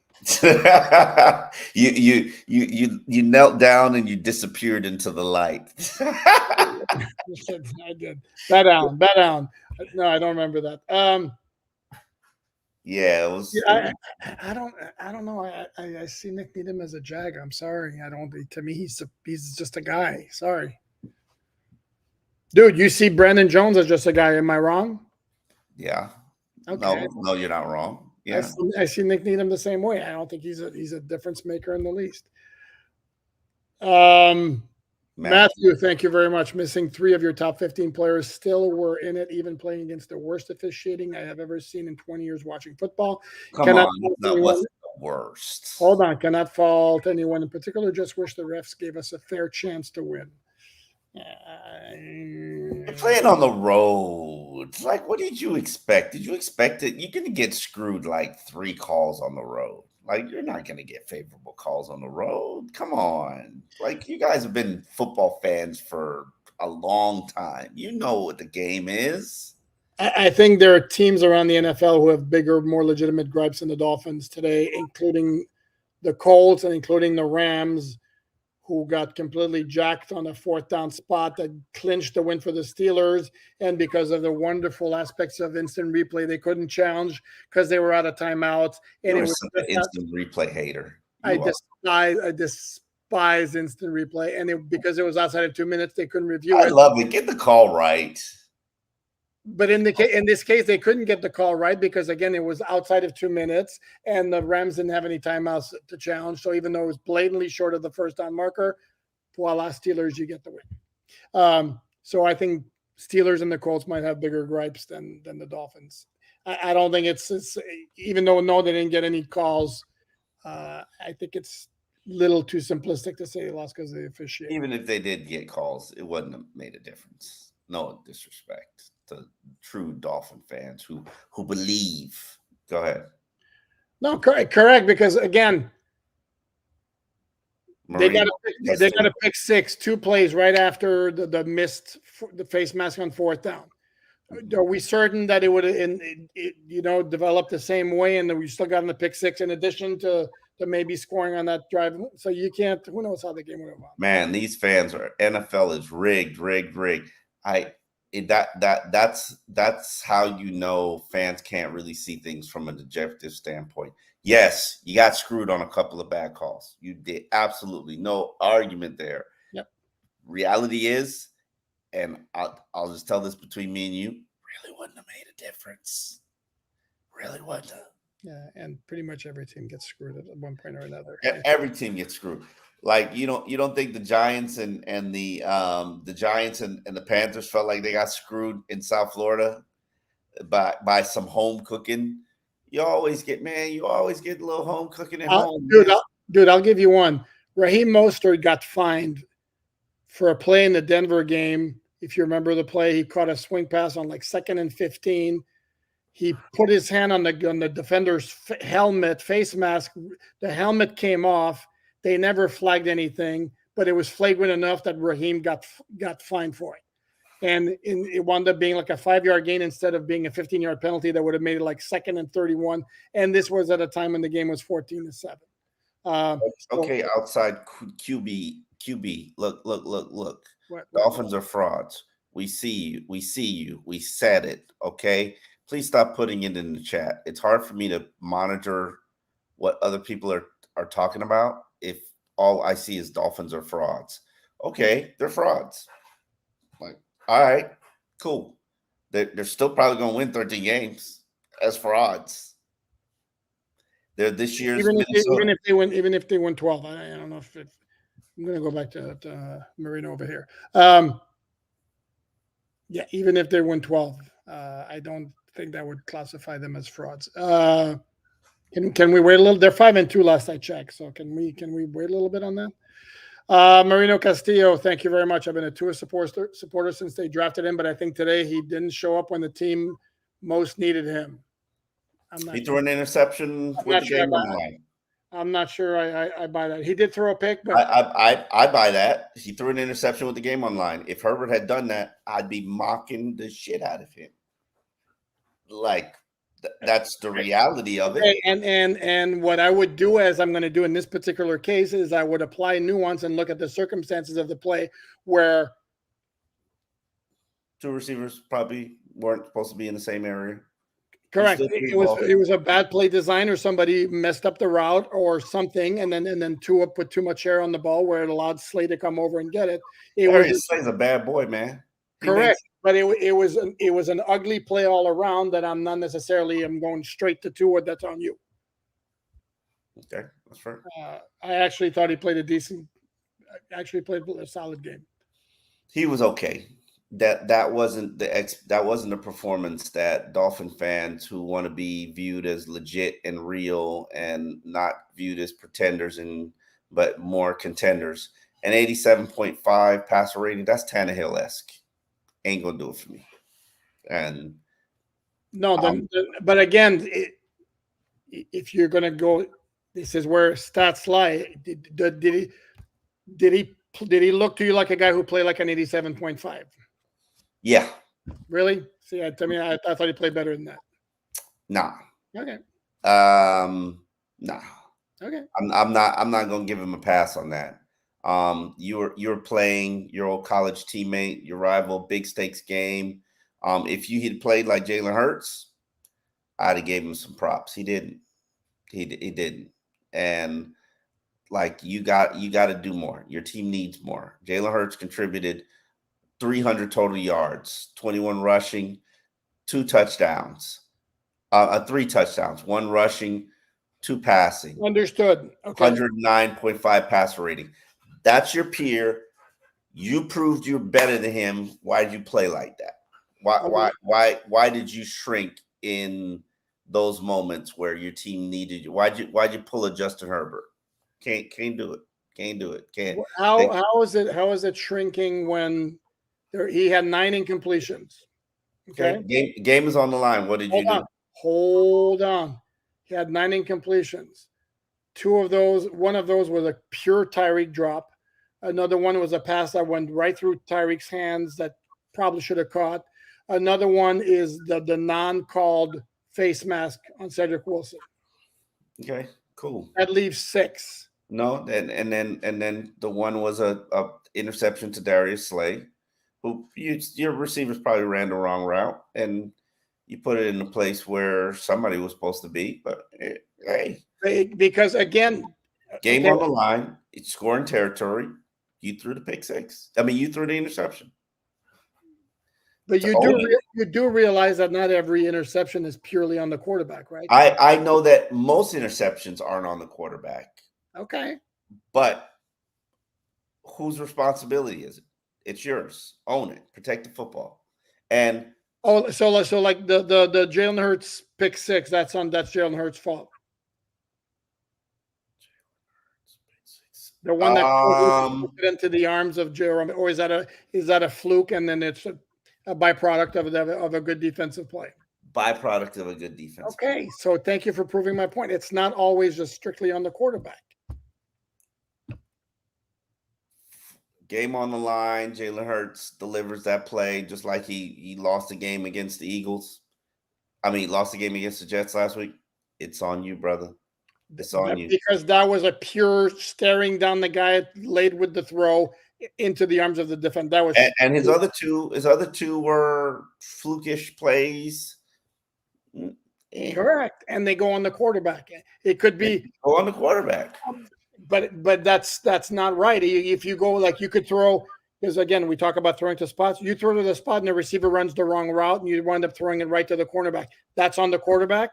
you knelt down and you disappeared into the light. I did. Bet down. No, I don't remember that. Yeah, it was. Yeah, I don't know. I see Nick Needham as a Jag. I'm sorry. I don't. To me, he's just a guy. Sorry, dude. You see Brandon Jones as just a guy. Am I wrong? Yeah. Okay. No, you're not wrong. Yeah. I see Nick Needham the same way. I don't think he's a difference maker in the least. Matthew, thank you very much. Missing 3 of your top 15 players still were in it, even playing against the worst officiating I have ever seen in 20 years watching football. Come on, that wasn't the worst. Hold on, cannot fault anyone in particular. Just wish the refs gave us a fair chance to win. You're playing on the road. Like, what did you expect? Did you expect it? You're gonna get screwed like 3 calls on the road. Like, you're not gonna get favorable calls on the road. Come on. Like, you guys have been football fans for a long time. You know what the game is. I think there are teams around the NFL who have bigger, more legitimate gripes than the Dolphins today, including the Colts and including the Rams, who got completely jacked on a 4th down spot that clinched the win for the Steelers. And because of the wonderful aspects of instant replay, they couldn't challenge because they were out of timeouts. And it was an instant replay hater. I despise instant replay. And because it was outside of 2 minutes, they couldn't review it. I love it. Get the call right. But in this case, they couldn't get the call right because, again, it was outside of 2 minutes and the Rams didn't have any timeouts to challenge. So even though it was blatantly short of the first down marker, voila, Steelers, you get the win. So I think Steelers and the Colts might have bigger gripes than the Dolphins. I don't think it's even though they didn't get any calls, I think it's a little too simplistic to say they lost because they officiated. Even if they did get calls, it wouldn't have made a difference. No disrespect to true Dolphin fans who believe. Go ahead. No, correct. Because again, they got to pick 6, 2 plays right after the missed the face mask on 4th down. Are we certain that it would develop the same way, and that we still got in the pick 6 in addition to maybe scoring on that drive? So you can't. Who knows how the game would have gone? Man, these fans are NFL is rigged. That's how you know fans can't really see things from an objective standpoint. Yes, you got screwed on a couple of bad calls. You did, absolutely no argument there. Yep. Reality is, and I'll just tell this between me and you, really wouldn't have made a difference. Really wouldn't have. Yeah, and pretty much every team gets screwed at one point or another. Every team gets screwed. Like, you don't think the Giants and the Giants and the Panthers felt like they got screwed in South Florida by some home cooking? You always get a little home cooking at home. Dude, I'll give you one. Raheem Mostert got fined for a play in the Denver game. If you remember the play, he caught a swing pass on like 2nd and 15. He put his hand on the defender's helmet, face mask. The helmet came off. They never flagged anything, but it was flagrant enough that Raheem got fined for it. And it wound up being like a 5-yard gain instead of being a 15-yard penalty that would have made it like 2nd and 31. And this was at a time when the game was 14-7. Okay, outside QB. Look. What? Dolphins are frauds. We see you. We said it. Okay. Please stop putting it in the chat. It's hard for me to monitor what other people are talking about if all I see is Dolphins are frauds. Okay, they're frauds. Like, all right, cool. They're still probably going to win 13 games as frauds. They're this year's even if they win 12. I don't know if I'm going to go back to Marino over here. Yeah, even if they win 12, I don't think that would classify them as frauds. Can we wait a little? They're 5-2 last I checked. So can we wait a little bit on that? Marino Castillo, thank you very much. I've been a Tua supporter since they drafted him, but I think today he didn't show up when the team most needed him. He threw an interception with the game on the line. I'm not sure I buy that. He did throw a pick, but I buy that. He threw an interception with the game on line. If Herbert had done that, I'd be mocking the shit out of him. Like that's the reality of it. okay, and what I would do, as I'm going to do in this particular case, is I would apply nuance and look at the circumstances of the play where Two receivers probably weren't supposed to be in the same area. correct. It was a bad play design, or somebody messed up the route or something, and then Tua put too much air on the ball where it allowed Slay to come over and get it. Darius Slay's a bad boy, man. Correct. But it was an ugly play all around that I'm not necessarily I'm going straight to Tua. That's on you. Okay, that's fair. I actually thought he played a solid game. He was okay. That wasn't the performance that Dolphin fans who want to be viewed as legit and real and not viewed as pretenders but more contenders. An 87.5 passer rating, that's Tannehill-esque. Ain't gonna do it for me. And no, but again, if you're gonna go, this is where stats lie. Did he look to you like a guy who played like an 87.5? Yeah. Really? See, I thought he played better than that. Nah. Okay. Nah. Okay. I'm not gonna give him a pass on that. You're playing your old college teammate, your rival, big stakes game. If you had played like Jalen Hurts, I'd have gave him some props. He didn't. He didn't. And like you got to do more. Your team needs more. Jalen Hurts contributed 300 total yards, 21 rushing, 2 touchdowns, 3 touchdowns, 1 rushing, 2 passing. Understood. Okay. 109.5 passer rating. That's your peer. You proved you're better than him. Why did you play like that? Why did you shrink in those moments where your team needed you? Why'd you pull a Justin Herbert? Can't do it. Can't do it. Can't. How is it shrinking when he had 9 incompletions? Okay. Game is on the line. What did you do? Hold on. He had 9 incompletions. 2 of those, one of those was a pure Tyreek drop. Another one was a pass that went right through Tyreek's hands that probably should have caught. Another one is the non-called face mask on Cedric Wilson. Okay, cool. That leaves 6. No, and then the one was a interception to Darius Slay, who your receivers probably ran the wrong route, and you put it in a place where somebody was supposed to be. But hey, because again, game on the line, it's scoring territory. You threw the pick 6. I mean, you threw the interception. But you do realize that not every interception is purely on the quarterback, right? I know that most interceptions aren't on the quarterback. Okay. But whose responsibility is it? It's yours. Own it. Protect the football. And so like the Jalen Hurts pick 6, that's Jalen Hurts' fault. The one that put into the arms of Jerome, or is that a fluke, and then it's a byproduct of a good defensive play? Byproduct of a good defense. Okay, so thank you for proving my point. It's not always just strictly on the quarterback. Game on the line, Jalen Hurts delivers that play just like he lost the game against the Eagles. I mean, lost the game against the Jets last week. It's on you, brother. It's on you. Because that was a pure staring down the guy laid with the throw into the arms of the defense. That was and his other two were flukish plays. Correct. And they go on the quarterback. It could be go on the quarterback. But that's not right. If you go like you could throw, because again, we talk about throwing to spots. You throw to the spot and the receiver runs the wrong route and you wind up throwing it right to the cornerback. That's on the quarterback.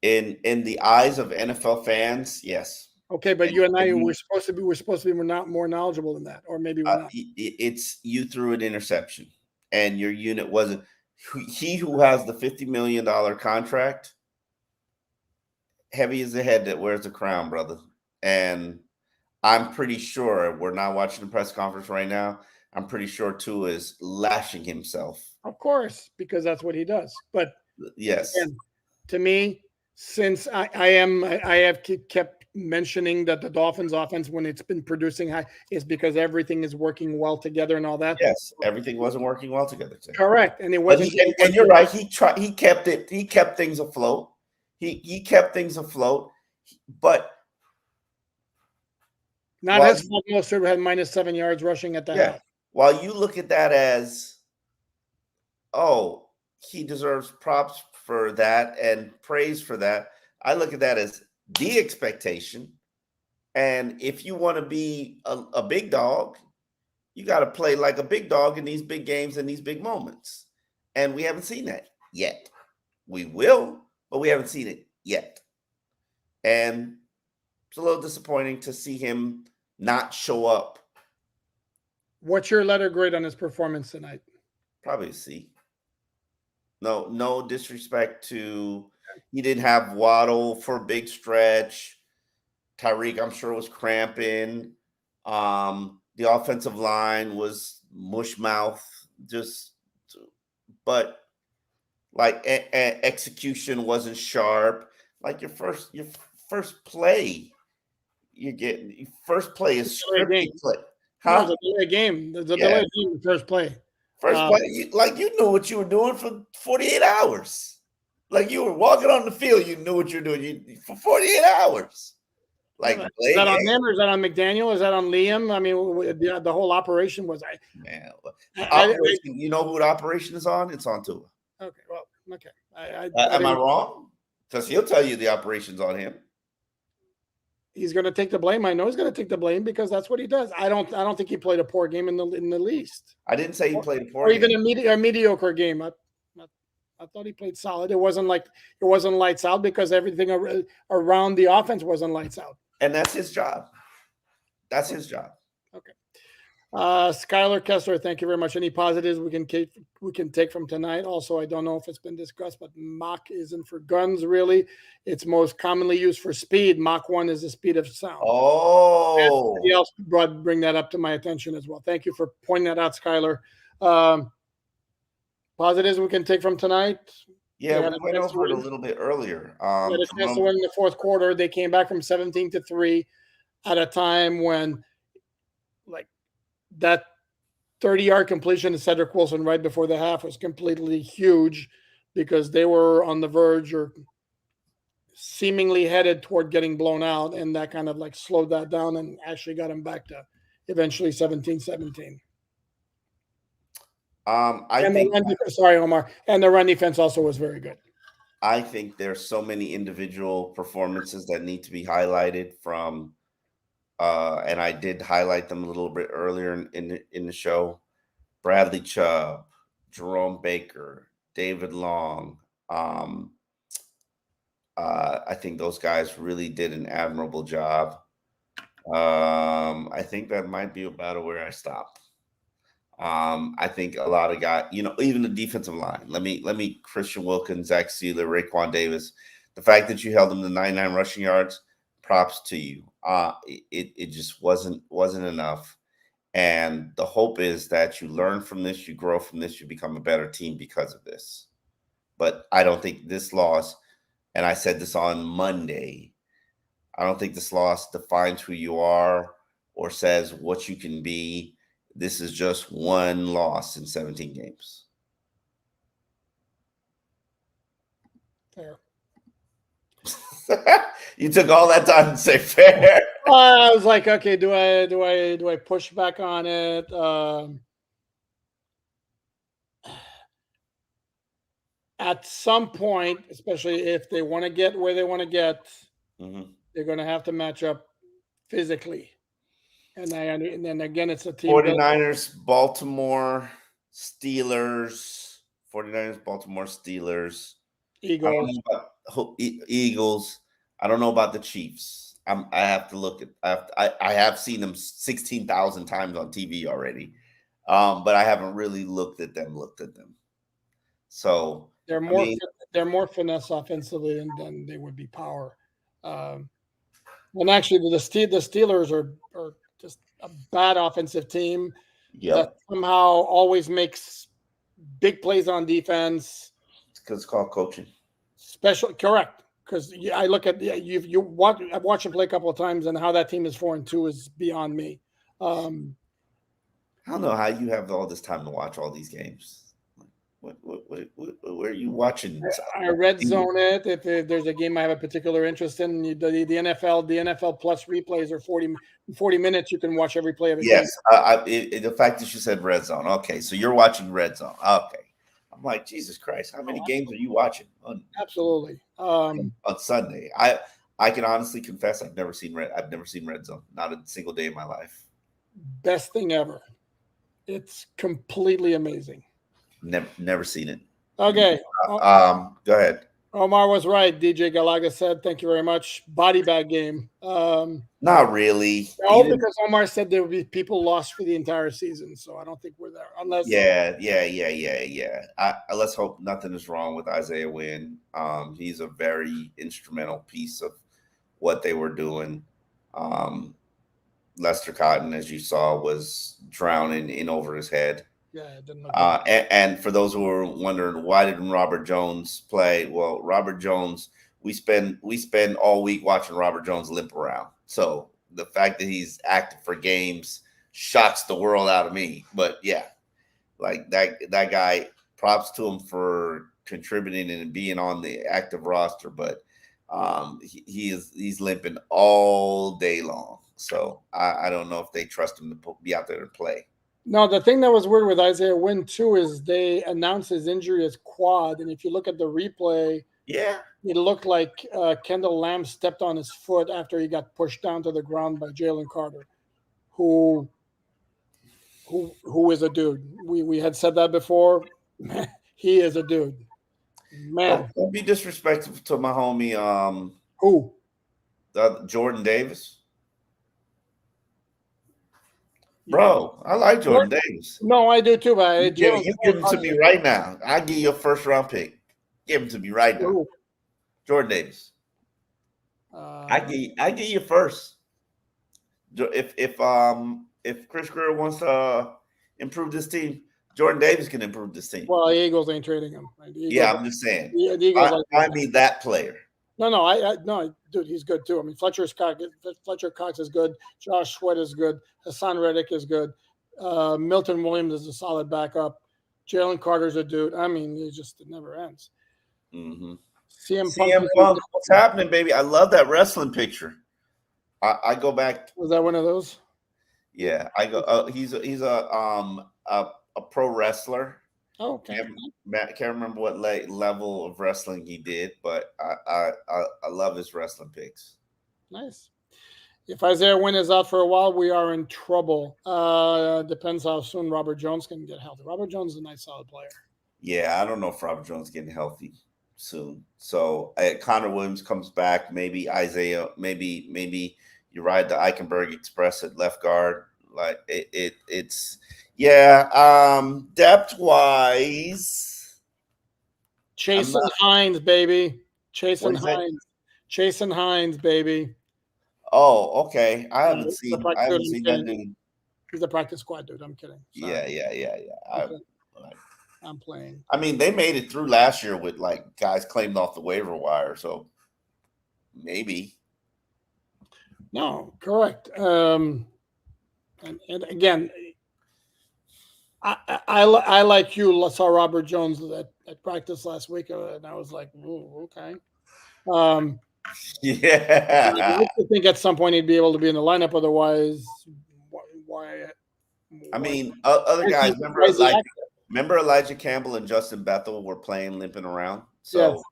In the eyes of NFL fans, yes. Okay, but you and I we're supposed to be not more knowledgeable than that, or maybe we're not. It's you threw an interception, and your unit wasn't. He who has the $50 million contract, heavy is the head that wears the crown, brother. And I'm pretty sure we're not watching the press conference right now. I'm pretty sure Tua is lashing himself. Of course, because that's what he does. But yes, again, to me, since I have kept mentioning that the Dolphins offense, when it's been producing high, is because everything is working well together and all that. Yes, everything wasn't working well together today. Correct, and it But wasn't. and you're right. He kept it. He kept things afloat. He kept things afloat. But Not his fault. Mostert had -7 yards rushing at the half. While you look at that as, oh, he deserves props for that and praise for that, I look at that as the expectation. And if you want to be a big dog, you got to play like a big dog in these big games and these big moments. And we haven't seen that yet. We will, but we haven't seen it yet. And it's a little disappointing to see him not show up. What's your letter grade on his performance tonight? Probably a C. No disrespect to, he didn't have Waddle for a big stretch. Tyreek, I'm sure, was cramping. The offensive line was mush mouth, but like execution wasn't sharp. Like your first play, first play is scripted play. Huh? No, it's a delay game. There's a delay game. First play. First play, you knew what you were doing for 48 hours. Like you were walking on the field, you knew what you were doing for 48 hours. Like, is that on them or is that on McDaniel? Is that on Liam? I mean, the whole operation was. You know who the operation is on? It's on Tua. Okay, well, okay. Am I wrong? Because he'll tell you the operation's on him. He's going to take the blame. I know he's going to take the blame because that's what he does. I don't think he played a poor game in the least. I didn't say he played a poor game. Or even a mediocre game. I thought he played solid. It wasn't lights out because everything around the offense wasn't lights out. And that's his job. That's his job. Okay. Skylar Kessler, thank you very much. Any positives we can take from tonight? Also, I don't know if it's been discussed, but Mach isn't for guns, really. It's most commonly used for speed. Mach 1 is the speed of sound. Oh. Somebody else bring that up to my attention as well. Thank you for pointing that out, Skylar. Positives we can take from tonight? Yeah, we went over it a little bit earlier. They had a chance to win in the fourth quarter. They came back from 17-3 at a time when, like, that 30-yard completion to Cedric Wilson right before the half was completely huge because they were on the verge or seemingly headed toward getting blown out, and that kind of like slowed that down and actually got them back to eventually 17-17. Sorry, Omar. And the run defense also was very good. I think there's so many individual performances that need to be highlighted from, and I did highlight them a little bit earlier in the show. Bradley Chubb, Jerome Baker, David Long. I think those guys really did an admirable job. I think that might be about where I stop. I think a lot of guys, even the defensive line. Let me Christian Wilkins, Zach Sealer, Raekwon Davis. The fact that you held them to 99 rushing yards, props to you. It just wasn't enough. And the hope is that you learn from this, you grow from this, you become a better team because of this. But I don't think this loss, and I said this on Monday, I don't think this loss defines who you are or says what you can be. This is just one loss in 17 games. Fair. You took all that time to say fair. I was like, okay, do I push back on it? At some point, especially if they want to get where they want to get, they're going to have to match up physically. And then again, it's a team. 49ers, Baltimore, Steelers. 49ers, Baltimore, Steelers. Eagles. I don't know about the Chiefs. I have to look at. I have seen them 16,000 times on TV already, but I haven't really looked at them. So they're more finesse offensively than they would be power. And actually, the Steelers are just a bad offensive team that somehow always makes big plays on defense. It's because it's called coaching. Correct. because I look at I've watched him play a couple of times, and how that team is 4-2 is beyond me. I don't know how you have all this time to watch all these games. Where are you watching? I red zone it if there's a game I have a particular interest in. The NFL Plus replays are 40 minutes. You can watch every play of a game. Yes, the fact that you said red zone. Okay, so you're watching red zone. Okay, I'm like, Jesus Christ, how many games are you watching Absolutely. On Sunday? I can honestly confess I've never seen red zone. Not a single day in my life. Best thing ever. It's completely amazing. Never seen it. Okay. Go ahead. Omar was right. DJ Galaga said, "Thank you very much." Body bag game. Not really. No, because Omar said there would be people lost for the entire season, so I don't think we're there. Unless, yeah. Let's hope nothing is wrong with Isaiah Wynn. He's a very instrumental piece of what they were doing. Lester Cotton, as you saw, was drowning in over his head. Yeah, it didn't look and for those who were wondering, why didn't Robert Jones play? Well, Robert Jones, we spend all week watching Robert Jones limp around. So the fact that he's active for games shocks the world out of me. But yeah, like that guy, props to him for contributing and being on the active roster. But he's limping all day long. So I don't know if they trust him to be out there to play. No, the thing that was weird with Isaiah Wynn too is they announced his injury as quad, and if you look at the replay, yeah, it looked like Kendall Lamb stepped on his foot after he got pushed down to the ground by Jalen Carter, who is a dude. We had said that before. He is a dude. Man, don't be disrespectful to my homie. Who? Jordan Davis. Bro, I like Jordan Davis. No, I do too. But you give him to me right now. I'll give you a first round pick. Give him to me right now. Ooh. Jordan Davis. I give you first. If Chris Greer wants to improve this team, Jordan Davis can improve this team. Well, the Eagles ain't trading him. Right? I'm just saying. The Eagles I mean that player. No, dude, he's good too. I mean, Fletcher Cox is good. Josh Sweat is good. Hassan Reddick is good. Milton Williams is a solid backup. Jalen Carter's a dude. I mean, it never ends. Mm-hmm. CM Punk, what's happening, baby? I love that wrestling picture. I go back. Was that one of those? Yeah, I go. He's a pro wrestler. Oh, okay. Can't remember what level of wrestling he did, but I love his wrestling picks. Nice. If Isaiah Wynn is out for a while, we are in trouble. Depends how soon Robert Jones can get healthy. Robert Jones is a nice, solid player. Yeah, I don't know if Robert Jones is getting healthy soon. So Connor Williams comes back. Maybe Isaiah. Maybe you ride the Eichenberg Express at left guard. Like it's. Yeah, depth wise, Chasen Hines, baby. Chasen Hines, baby. Oh, okay. I haven't seen that dude. He's a practice squad dude. I'm kidding. Sorry. Yeah. I'm playing. I mean, they made it through last year with like guys claimed off the waiver wire, so maybe. No, correct. And again, I like you saw Robert Jones at practice last week, and I was like, "Ooh, okay." Yeah, I think at some point he'd be able to be in the lineup. Otherwise, why? I mean, other guys. Remember Elijah Campbell and Justin Bethel were playing limping around. So,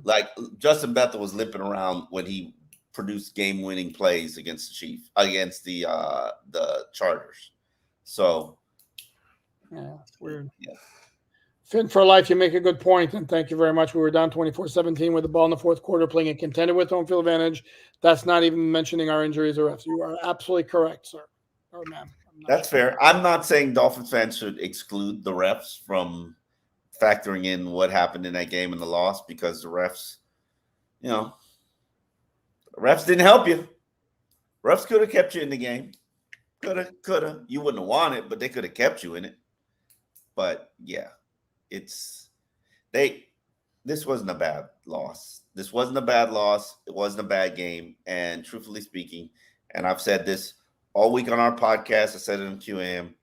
like Justin Bethel was limping around when he produced game-winning plays against the Chargers. So. Yeah, it's weird. Yeah. Finn for life, you make a good point, and thank you very much. We were down 24-17 with the ball in the fourth quarter, playing a contender with home field advantage. That's not even mentioning our injuries or refs. You are absolutely correct, sir. Or ma'am. That's fair. I'm not saying Dolphins fans should exclude the refs from factoring in what happened in that game and the loss, because the refs, refs didn't help you. Refs could have kept you in the game. Could have. You wouldn't have won it, but they could have kept you in it. But yeah, this wasn't a bad loss. This wasn't a bad loss. It wasn't a bad game. And truthfully speaking, and I've said this all week on our podcast, I said it in QM,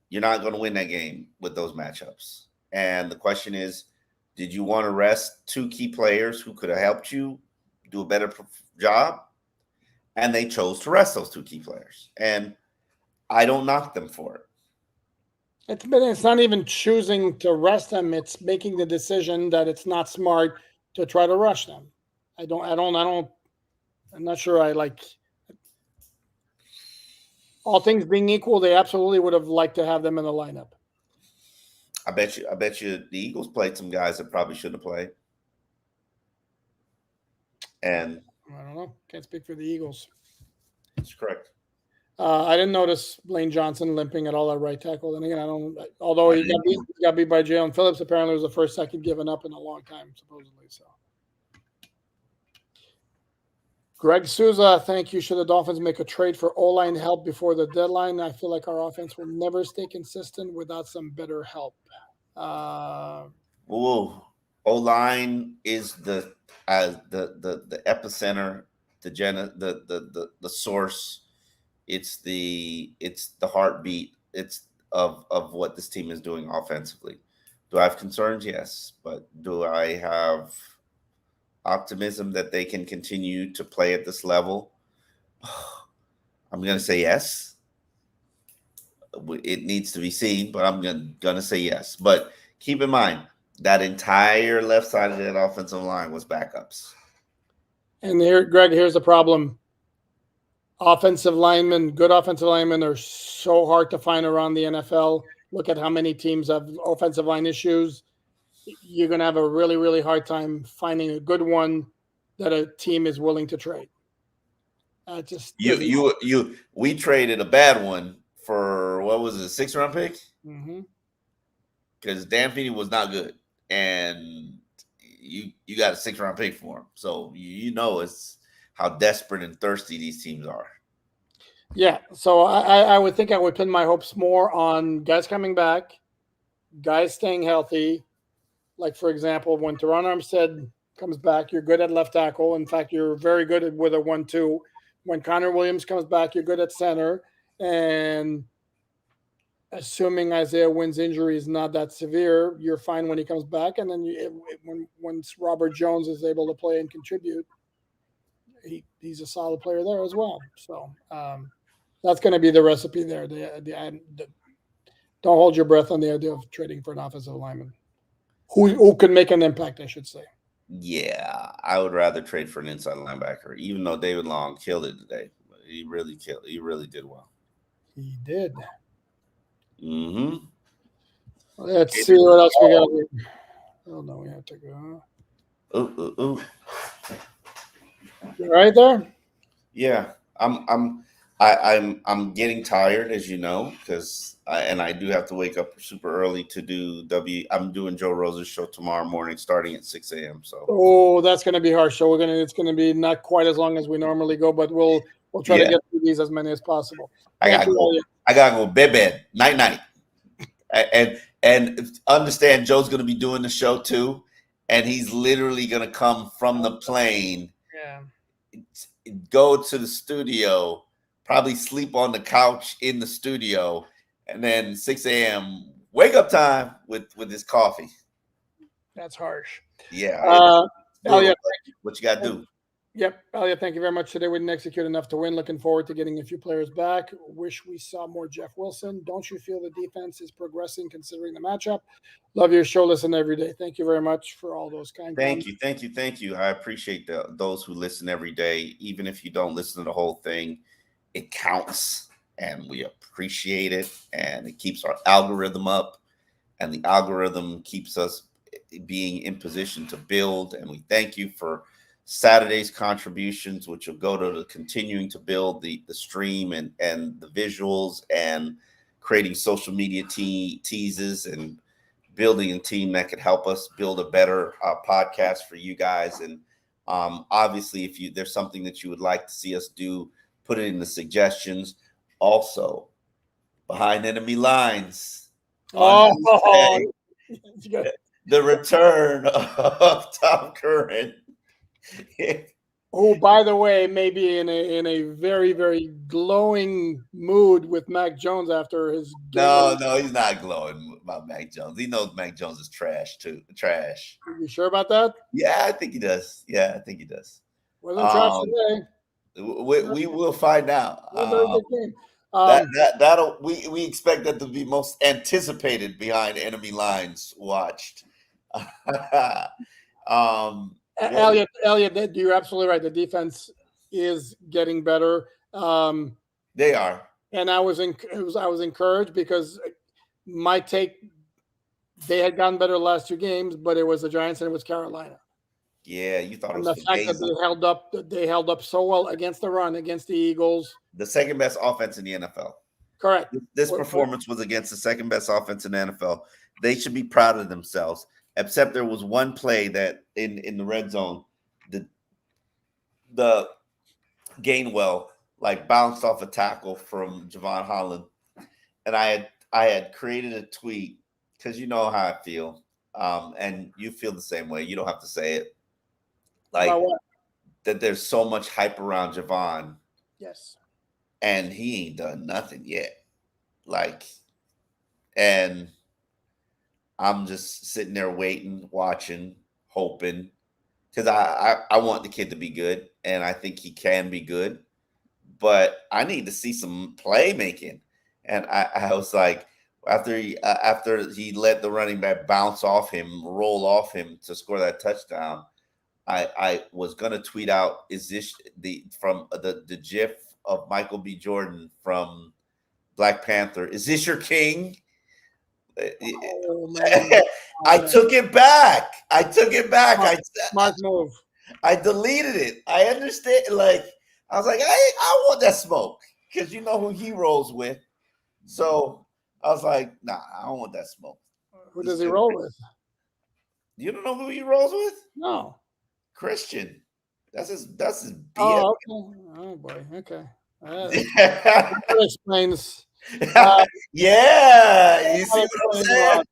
you're not going to win that game with those matchups. And the question is, did you want to rest two key players who could have helped you do a better job? And they chose to rest those two key players. And I don't knock them for it. It's not even choosing to rest them. It's making the decision that it's not smart to try to rush them. I'm not sure I like, all things being equal, they absolutely would have liked to have them in the lineup. I bet you the Eagles played some guys that probably shouldn't have played. And I don't know. Can't speak for the Eagles. That's correct. I didn't notice Lane Johnson limping at all at right tackle. And again, although he got beat by Jalen Phillips, apparently it was the first second given up in a long time, supposedly. So, Greg Souza, thank you. Should the Dolphins make a trade for O-line help before the deadline? I feel like our offense will never stay consistent without some better help. O-line is the epicenter, the source. It's the heartbeat. It's of what this team is doing offensively. Do I have concerns? Yes, but do I have optimism that they can continue to play at this level? I'm going to say yes. It needs to be seen, but I'm going to say yes. But keep in mind, that entire left side of that offensive line was backups. And here, Greg, here's the problem. Good offensive linemen are so hard to find around the NFL. Look at how many teams have offensive line issues. You're going to have a really, really hard time finding a good one that a team is willing to trade. We traded a bad one for, what was it, 6th-round pick? Because Dan Feeney was not good, and you got a 6th-round pick for him. So it's how desperate and thirsty these teams are. Yeah, so I would think I would pin my hopes more on guys coming back, guys staying healthy. Like, for example, when Teron Armstead comes back, you're good at left tackle. In fact, you're very good with a 1-2. When Connor Williams comes back, you're good at center. And assuming Isaiah Wynn's injury is not that severe, you're fine when he comes back. And then once Robert Jones is able to play and contribute, he's a solid player there as well. So that's going to be the recipe there. Don't hold your breath on the idea of trading for an offensive lineman who could make an impact, I should say. Yeah, I would rather trade for an inside linebacker, even though David Long killed it today. He really killed it. He really did well. He did. Let's see what else we got here. Oh no, we have to go. You right there? Yeah, I'm getting tired, as you know, because I do have to wake up super early to do I'm doing Joe Rosa's show tomorrow morning, starting at 6 a.m. So that's going to be harsh. So it's going to be not quite as long as we normally go, but we'll try to get through these as many as possible. I gotta go bed. Night. And understand Joe's going to be doing the show too, and he's literally going to come from the plane. Go to the studio, probably sleep on the couch in the studio, and then 6 a.m. wake up time with his coffee. That's harsh. Yeah. Elliot, what you got to do? Yep. Elliot, thank you very much. Today we didn't execute enough to win. Looking forward to getting a few players back. Wish we saw more Jeff Wilson. Don't you feel the defense is progressing considering the matchup? Love your show. Listen every day. Thank you very much for all those kind comments. Thank you. I appreciate those who listen every day. Even if you don't listen to the whole thing, it counts, and we appreciate it, and it keeps our algorithm up, and the algorithm keeps us being in position to build, and we thank you for Saturday's contributions, which will go to continuing to build the stream and the visuals and creating social media teases and building a team that could help us build a better podcast for you guys. And obviously, if there's something that you would like to see us do, put it in the suggestions. Also, Behind Enemy Lines. the return of Tom Curran. Who, by the way, may be in a very, very glowing mood with Mac Jones after his game. No, he's not glowing about Mac Jones. He knows Mac Jones is trash too. Trash. Are you sure about that? Yeah, I think he does. Yeah, I think he does. Wasn't trash today. We will find out. A very good game. That'll we expect that to be most anticipated behind enemy lines watched. Elliot, you're absolutely right. The defense is getting better. They are, and I was encouraged because my take, they had gotten better the last 2 games, but it was the Giants and it was Carolina. Yeah, you thought and it was the fact that they held up so well against the run, against the Eagles, the second best offense in the NFL. Correct. This performance was against the second best offense in the NFL. They should be proud of themselves. Except there was one play that in the red zone, the Gainwell like bounced off a tackle from Javon Holland, and I had created a tweet because you know how I feel, and you feel the same way. You don't have to say it. Like that, there's so much hype around Javon. Yes, and he ain't done nothing yet. Like, and I'm just sitting there waiting, watching, hoping, because I want the kid to be good, and I think he can be good, but I need to see some playmaking. And I was like, after he let the running back bounce off him, roll off him to score that touchdown, I was gonna tweet out, is this from the GIF of Michael B. Jordan from Black Panther? Is this your king? Oh, man. I took it back. Smart move. I deleted it. I understand. Like, I was like, I want that smoke because you know who he rolls with. So I was like, nah, I don't want that smoke. Who does he roll with? You don't know who he rolls with? No. Christian. That's his BF. Oh, okay. Oh boy. Okay. That explains. Yeah, you see what I'm saying?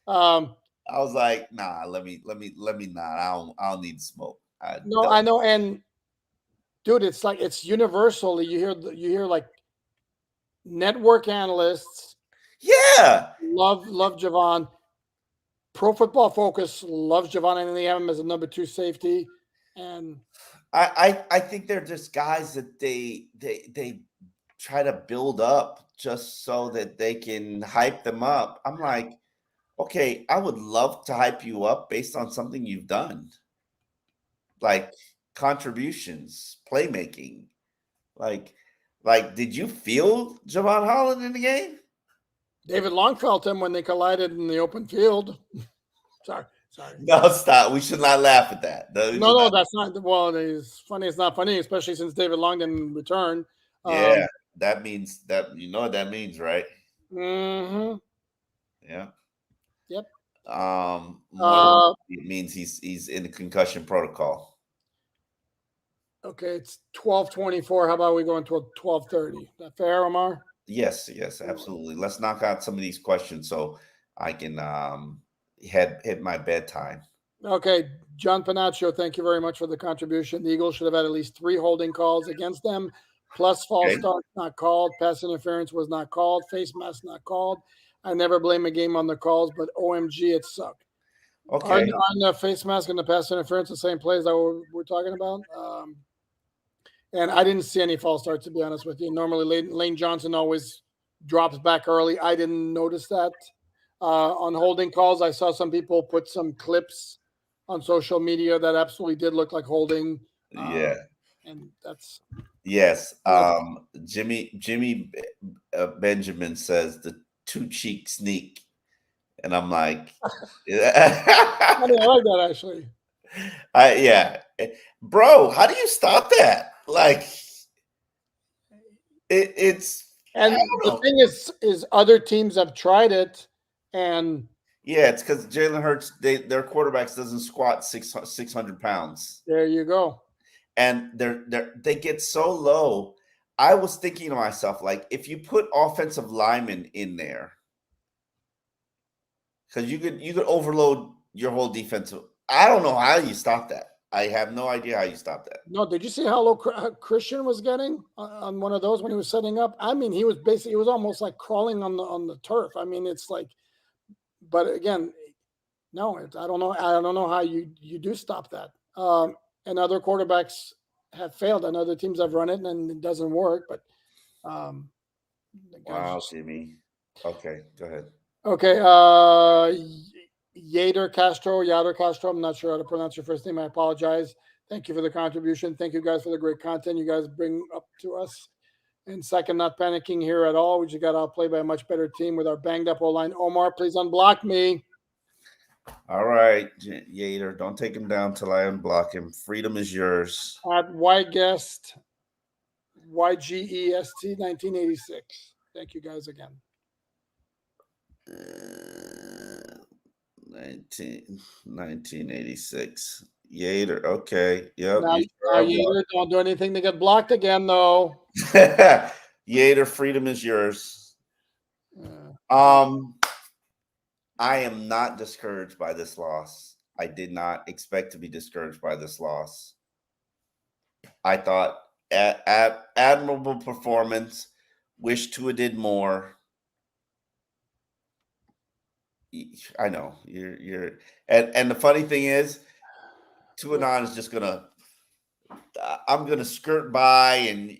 I was like, nah, let me not. I don't need smoke. I know, and dude, it's like it's universal. You hear like network analysts, love Javon. Pro Football Focus loves Javon, and they have him as a number 2 safety. And I think they're just guys that they try to build up just so that they can hype them up. I'm like, okay, I would love to hype you up based on something you've done, like contributions, playmaking. Like, did you feel Javon Holland in the game? David Long felt him when they collided in the open field. Sorry. No, stop. We should not laugh at that. No, that's not. Well, it's funny. It's not funny, especially since David Long didn't return. Yeah, that means that you know what that means, right? Mm-hmm. Yeah. Yep. It means he's in the concussion protocol. Okay, it's 12:24. How about we go into 12:30? Is that fair, Omar? Yes, absolutely. Let's knock out some of these questions so I can hit my bedtime. Okay, John Panaccio, thank you very much for the contribution. The Eagles should have had at least 3 holding calls against them, plus false start not called, pass interference was not called, face mask not called. I never blame a game on the calls, but OMG, it sucked. Okay. On the face mask and the pass interference, the same plays that we're talking about. And I didn't see any false starts, to be honest with you. Normally, Lane Johnson always drops back early. I didn't notice that. On holding calls, I saw some people put some clips on social media that absolutely did look like holding. And that's yes. Jimmy Benjamin says the 2-cheek sneak, and I'm like, I like that actually. Bro, how do you stop that? Like, it's. And the thing is, other teams have tried it. And it's because Jalen Hurts, their quarterbacks doesn't squat 600 pounds. There you go. And they get so low. I was thinking to myself, like, if you put offensive linemen in there, because you could overload your whole defensive. I don't know how you stop that. I have no idea how you stop that. No, did you see how low Christian was getting on one of those when he was setting up? I mean, he was almost like crawling on the turf. I mean, it's like, but again, no, I don't know. I don't know how you do stop that. And other quarterbacks have failed, and other teams have run it, and it doesn't work. But the guys Wow, just Jimmy. Okay, go ahead. okay. Yader Castro. I'm not sure how to pronounce your first name. I apologize. Thank you for the contribution. Thank you guys for the great content you guys bring up to us. And second, not panicking here at all. We just got outplayed by a much better team with our banged up O-line. Omar, please unblock me. All right, Yader, don't take him down till I unblock him. Freedom is yours. At YGuest, YGEST 1986. Thank you guys again. 1986. Yader. Okay. Yep. Now Yader, don't do anything to get blocked again, though. Yader, freedom is yours. I am not discouraged by this loss. I did not expect to be discouraged by this loss. I thought admirable performance. Wish Tua did more. I know you're and the funny thing is, Tua is just gonna. I'm gonna skirt by and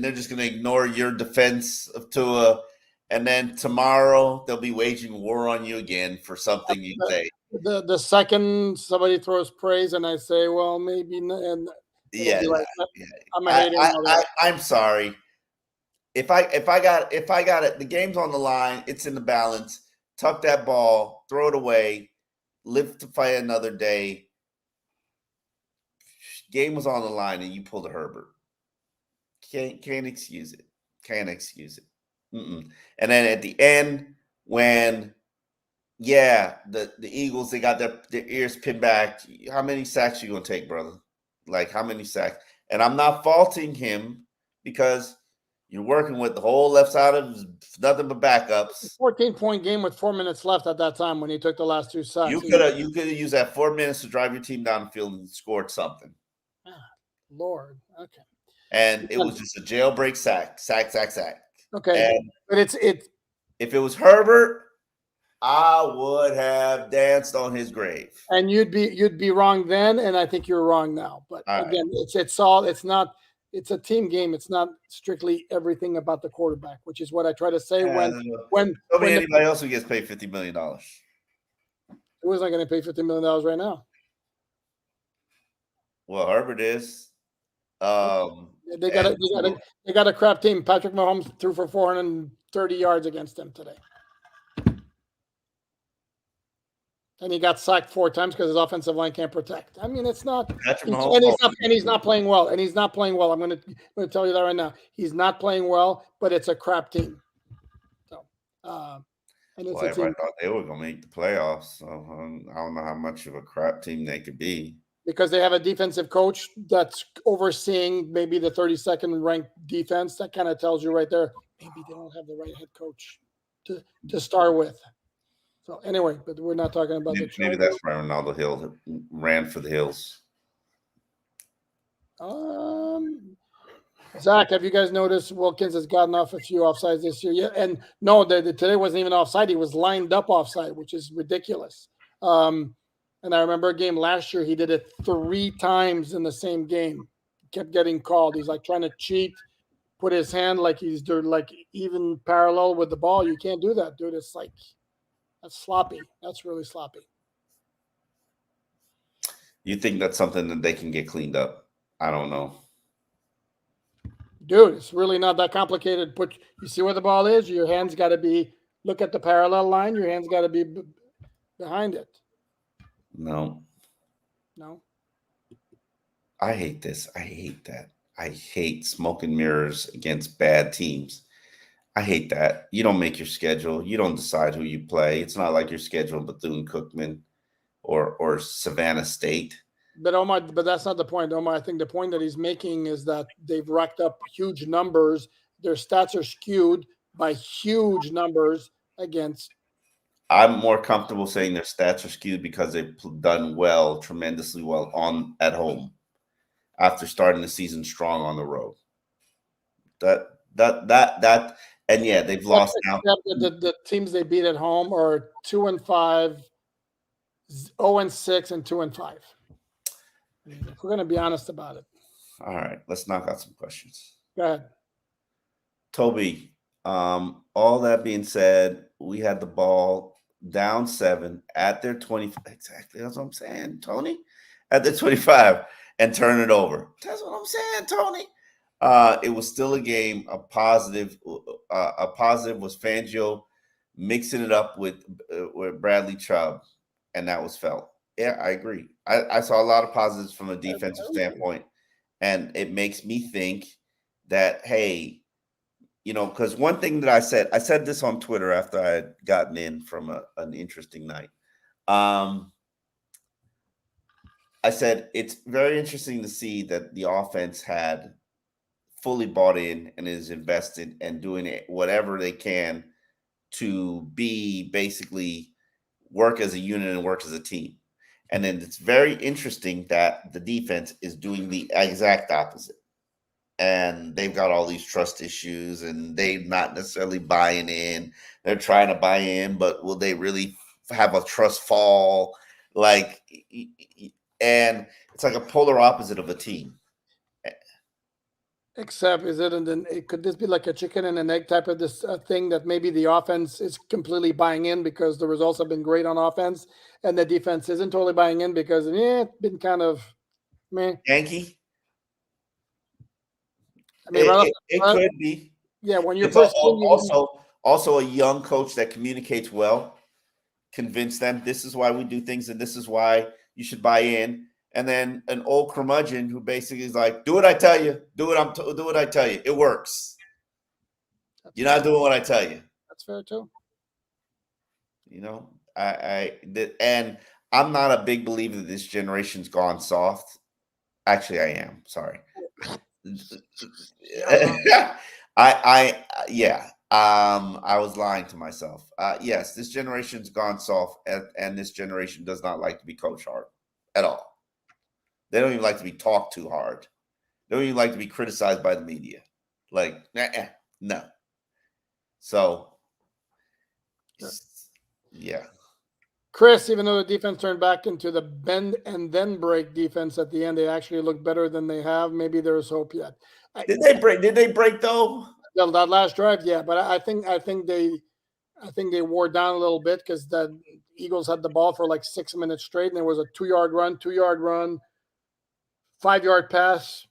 they're just gonna ignore your defense of Tua, and then tomorrow they'll be waging war on you again for something you say. The second somebody throws praise and I say, well, maybe, and yeah, like, I'm a hater. I'm sorry. If I got it, the game's on the line. It's in the balance. Tuck that ball, throw it away, live to fight another day. Game was on the line and you pulled a Herbert. Can't excuse it. Can't excuse it. Mm-mm. And then at the end, when the Eagles, they got their ears pinned back. How many sacks you gonna take, brother? Like, how many sacks? And I'm not faulting him because you're working with the whole left side of nothing but backups. 14-point game with 4 minutes left at that time when he took the last 2 sacks. You could have used that 4 minutes to drive your team down the field and scored something. Lord, okay. And it was just a jailbreak sack. Okay, and but it's if it was Herbert, I would have danced on his grave. And you'd be wrong then, and I think you're wrong now. But again, it's a team game. It's not strictly everything about the quarterback, which is what I try to say when anybody else who gets paid $50 million. Who is not going to pay $50 million right now? Well, Herbert is. They got a crap team. Patrick Mahomes threw for 430 yards against them today. And he got sacked 4 times because his offensive line can't protect. I mean, it's not. And he's not playing well. And he's not playing well. I'm going to tell you that right now. He's not playing well, but it's a crap team. So, and it's everybody thought they were going to make the playoffs. So I don't know how much of a crap team they could be. Because they have a defensive coach that's overseeing maybe the 32nd ranked defense. That kind of tells you right there. Maybe they don't have the right head coach to start with. So anyway, but we're not talking about maybe that's why Ronaldo Hill ran for the hills. Zach, have you guys noticed Wilkins has gotten off a few offsides this year? Yeah, and no, today wasn't even offside. He was lined up offside, which is ridiculous. And I remember a game last year, he did it 3 times in the same game. Kept getting called. He's like trying to cheat, put his hand like he's doing like even parallel with the ball. You can't do that, dude. It's like that's sloppy. That's really sloppy. You think that's something that they can get cleaned up? I don't know. Dude, it's really not that complicated. You see where the ball is? Your hand's got to be, look at the parallel line. Your hand's got to be behind it. No. I hate this. I hate that. I hate smoke and mirrors against bad teams. I hate that. You don't make your schedule. You don't decide who you play. It's not like you're scheduling Bethune-Cookman or Savannah State. But Omar, that's not the point, Omar. I think the point that he's making is that they've racked up huge numbers. Their stats are skewed by huge numbers against I'm more comfortable saying their stats are skewed because they've done well, tremendously well at home after starting the season strong on the road. That, and yeah, they've lost now. The teams they beat at home are 2-5, 0-6, and 2-5. If we're going to be honest about it. All right, let's knock out some questions. Go ahead. Toby, all that being said, we had the ball down 7 at their 20. Exactly, that's what I'm saying, Tony. At the 25 and turn it over. That's what I'm saying, Tony. It was still a game. A positive was Fangio mixing it up with Bradley Chubb, and that was felt. Yeah, I agree. I saw a lot of positives from a defensive standpoint, and it makes me think that, hey, because one thing that I said this on Twitter after I had gotten in from an interesting night. I said it's very interesting to see that the offense had fully bought in and is invested and doing it whatever they can to be basically work as a unit and work as a team. And then it's very interesting that the defense is doing the exact opposite. And they've got all these trust issues and they're not necessarily buying in. They're trying to buy in, but will they really have a trust fall? And it's like a polar opposite of a team. Except, could this be like a chicken and an egg type of this thing that maybe the offense is completely buying in because the results have been great on offense, and the defense isn't totally buying in because it's been kind of meh. Yankee. I mean, it could be. Yeah, when you're it's first also a young coach that communicates well, convince them this is why we do things and this is why you should buy in. And then an old curmudgeon who basically is like, do what I tell you, do what I tell you. It works. You're not doing what I tell you. That's fair too. And I'm not a big believer that this generation's gone soft. Actually, I am. Sorry. I was lying to myself. Yes, this generation's gone soft, and this generation does not like to be coached hard at all. They don't even like to be talked to hard. They don't even like to be criticized by the media. No. So, yeah. Chris, even though the defense turned back into the bend and then break defense at the end, they actually look better than they have. Maybe there's hope yet. Did they break? Did they break though? That last drive, yeah. But I think they wore down a little bit because the Eagles had the ball for like 6 minutes straight, and there was a 2-yard run, 5-yard pass,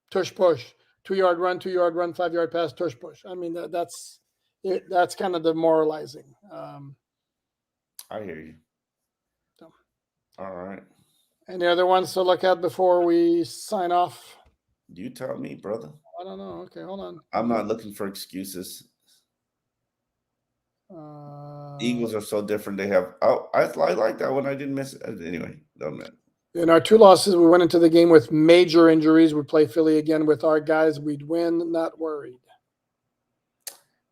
tush push, 2-yard run, 5-yard pass, tush push. I mean that's kind of demoralizing. I hear you. All right. Any other ones to look at before we sign off? You tell me, brother. I don't know. Okay, hold on. I'm not looking for excuses. Eagles are so different. They have. I like that one. I didn't miss it. Anyway, don't matter. In our 2 losses, we went into the game with major injuries. We play Philly again with our guys. We'd win. Not worried.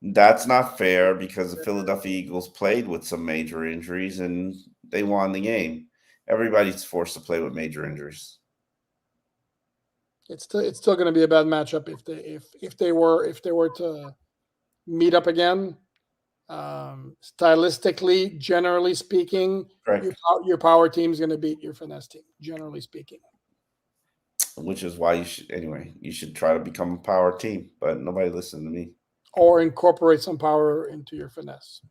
That's not fair because the Philadelphia Eagles played with some major injuries and they won the game. Everybody's forced to play with major injuries. It's still going to be a bad matchup if they were to meet up again. Stylistically, generally speaking, your power team is going to beat your finesse team. Generally speaking, which is why you should try to become a power team, but nobody listened to me. Or incorporate some power into your finesse.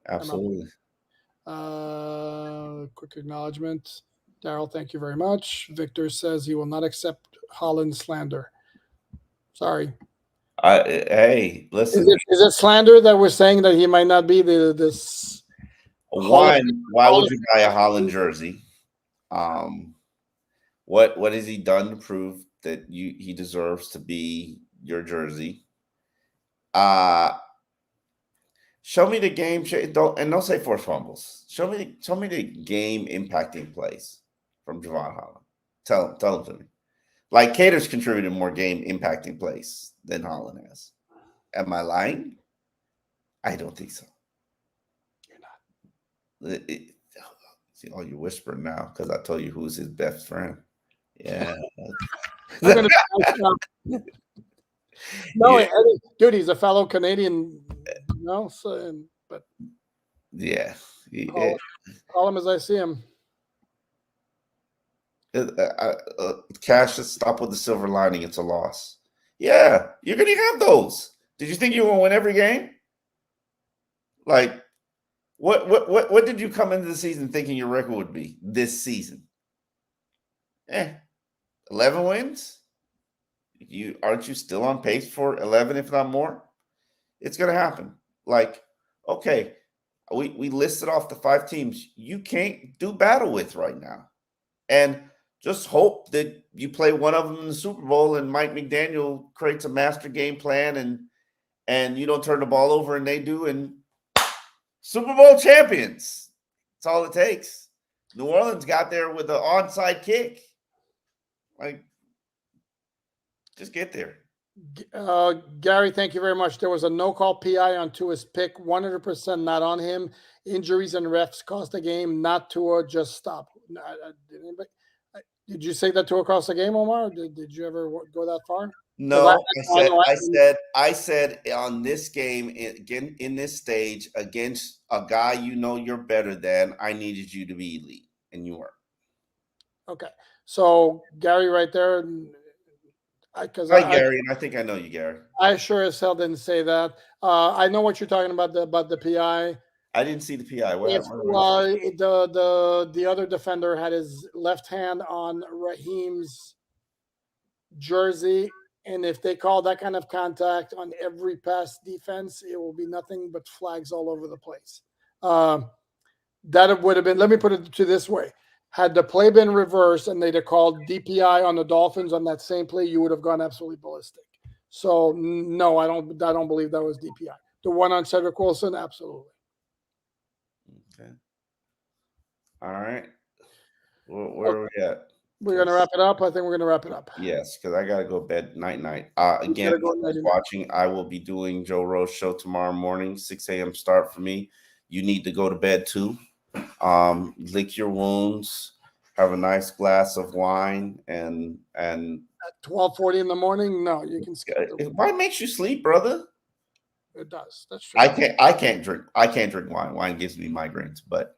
Absolutely. Quick acknowledgement. Daryl, thank you very much. Victor says he will not accept Holland slander. Sorry. Hey, listen. Is it slander that we're saying that he might not be this? Why would you buy a Holland jersey? What has he done to prove that he deserves to be your jersey? Show me the game. Don't say forced fumbles. Show me the game impacting plays from Javon Holland. Tell them to me. Like Cater's contributed more game impacting plays than Holland has. Am I lying? I don't think so. You're not. See, oh, you're whispering now because I told you who's his best friend. Yeah. I'm gonna no, Yeah. Eddie, dude, he's a fellow Canadian. No, so, but Yeah. call him as I see him. Cash, stop with the silver lining. It's a loss. Yeah, you're going to have those. Did you think you were going to win every game? Like, what did you come into the season thinking your record would be this season? 11 wins? Aren't you still on pace for 11, if not more? It's going to happen. Like, okay, we listed off the 5 teams you can't do battle with right now. And just hope that you play one of them in the Super Bowl and Mike McDaniel creates a master game plan and you don't turn the ball over and they do, and Super Bowl champions. That's all it takes. New Orleans got there with an onside kick. Like, just get there. Gary, thank you very much. There was a no-call PI on Tua's pick, 100% not on him. Injuries and refs cost the game, not Tua, just stop. Did you say that Tua cost the game, Omar? Did you ever go that far? No, I said on this game, again, in this stage, against a guy you know you're better than, I needed you to be elite, and you weren't. Okay. So, Gary, right there, Hi, Gary, and I think I know you, Gary. I sure as hell didn't say that. I know what you're talking about the PI. I didn't see the PI. The other defender had his left hand on Raheem's jersey, and if they call that kind of contact on every pass defense, it will be nothing but flags all over the place. That would have been, let me put it to this way. Had the play been reversed and they'd have called DPI on the Dolphins on that same play, you would have gone absolutely ballistic. So no, I don't believe that was DPI. The one on Cedric Wilson, absolutely. Okay. All right. Where are we at? We're going to wrap it up. I think we're going to wrap it up. Yes, because I got to go bed night. Again, watching, I will be doing Joe Rose show tomorrow morning, 6 a.m. start for me. You need to go to bed too. Lick your wounds, have a nice glass of wine, and at 12:40 in the morning. No, you can skip it. Why makes you sleep, brother? It does. That's true. I can't drink wine. Wine gives me migraines, but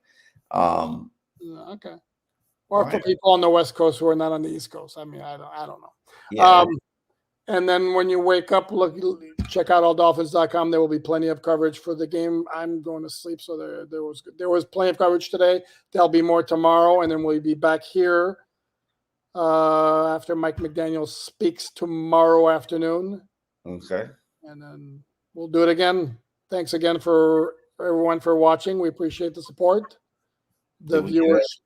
okay. Or for people on the West Coast who are not on the East Coast. I mean, I don't know. Yeah. And then when you wake up, check out alldolphins.com. There will be plenty of coverage for the game. I'm going to sleep, so there was plenty of coverage today. There'll be more tomorrow, and then we'll be back here after Mike McDaniel speaks tomorrow afternoon. Okay. And then we'll do it again. Thanks again for everyone for watching. We appreciate the support. The viewers.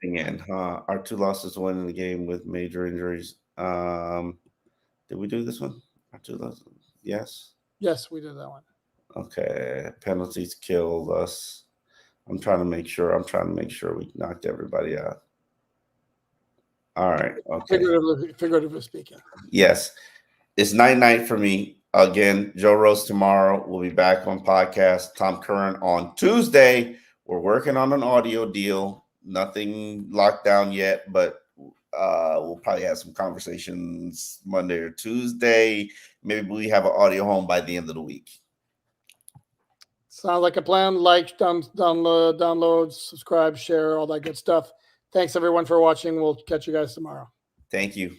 Our 2 losses, 1 in the game with major injuries. Did we do this one? Our 2 losses? Yes. Yes, we did that one. Okay. Penalties killed us. I'm trying to make sure we knocked everybody out. All right. Okay. Figuratively speaking. Yes. It's night for me. Again, Joe Rose tomorrow. We'll be back on podcast. Tom Curran on Tuesday. We're working on an audio deal. Nothing locked down yet, but we'll probably have some conversations Monday or Tuesday. Maybe we have an audio home by the end of the week. Sounds like a plan. Like, download, subscribe, share, all that good stuff. Thanks, everyone, for watching. We'll catch you guys tomorrow. Thank you.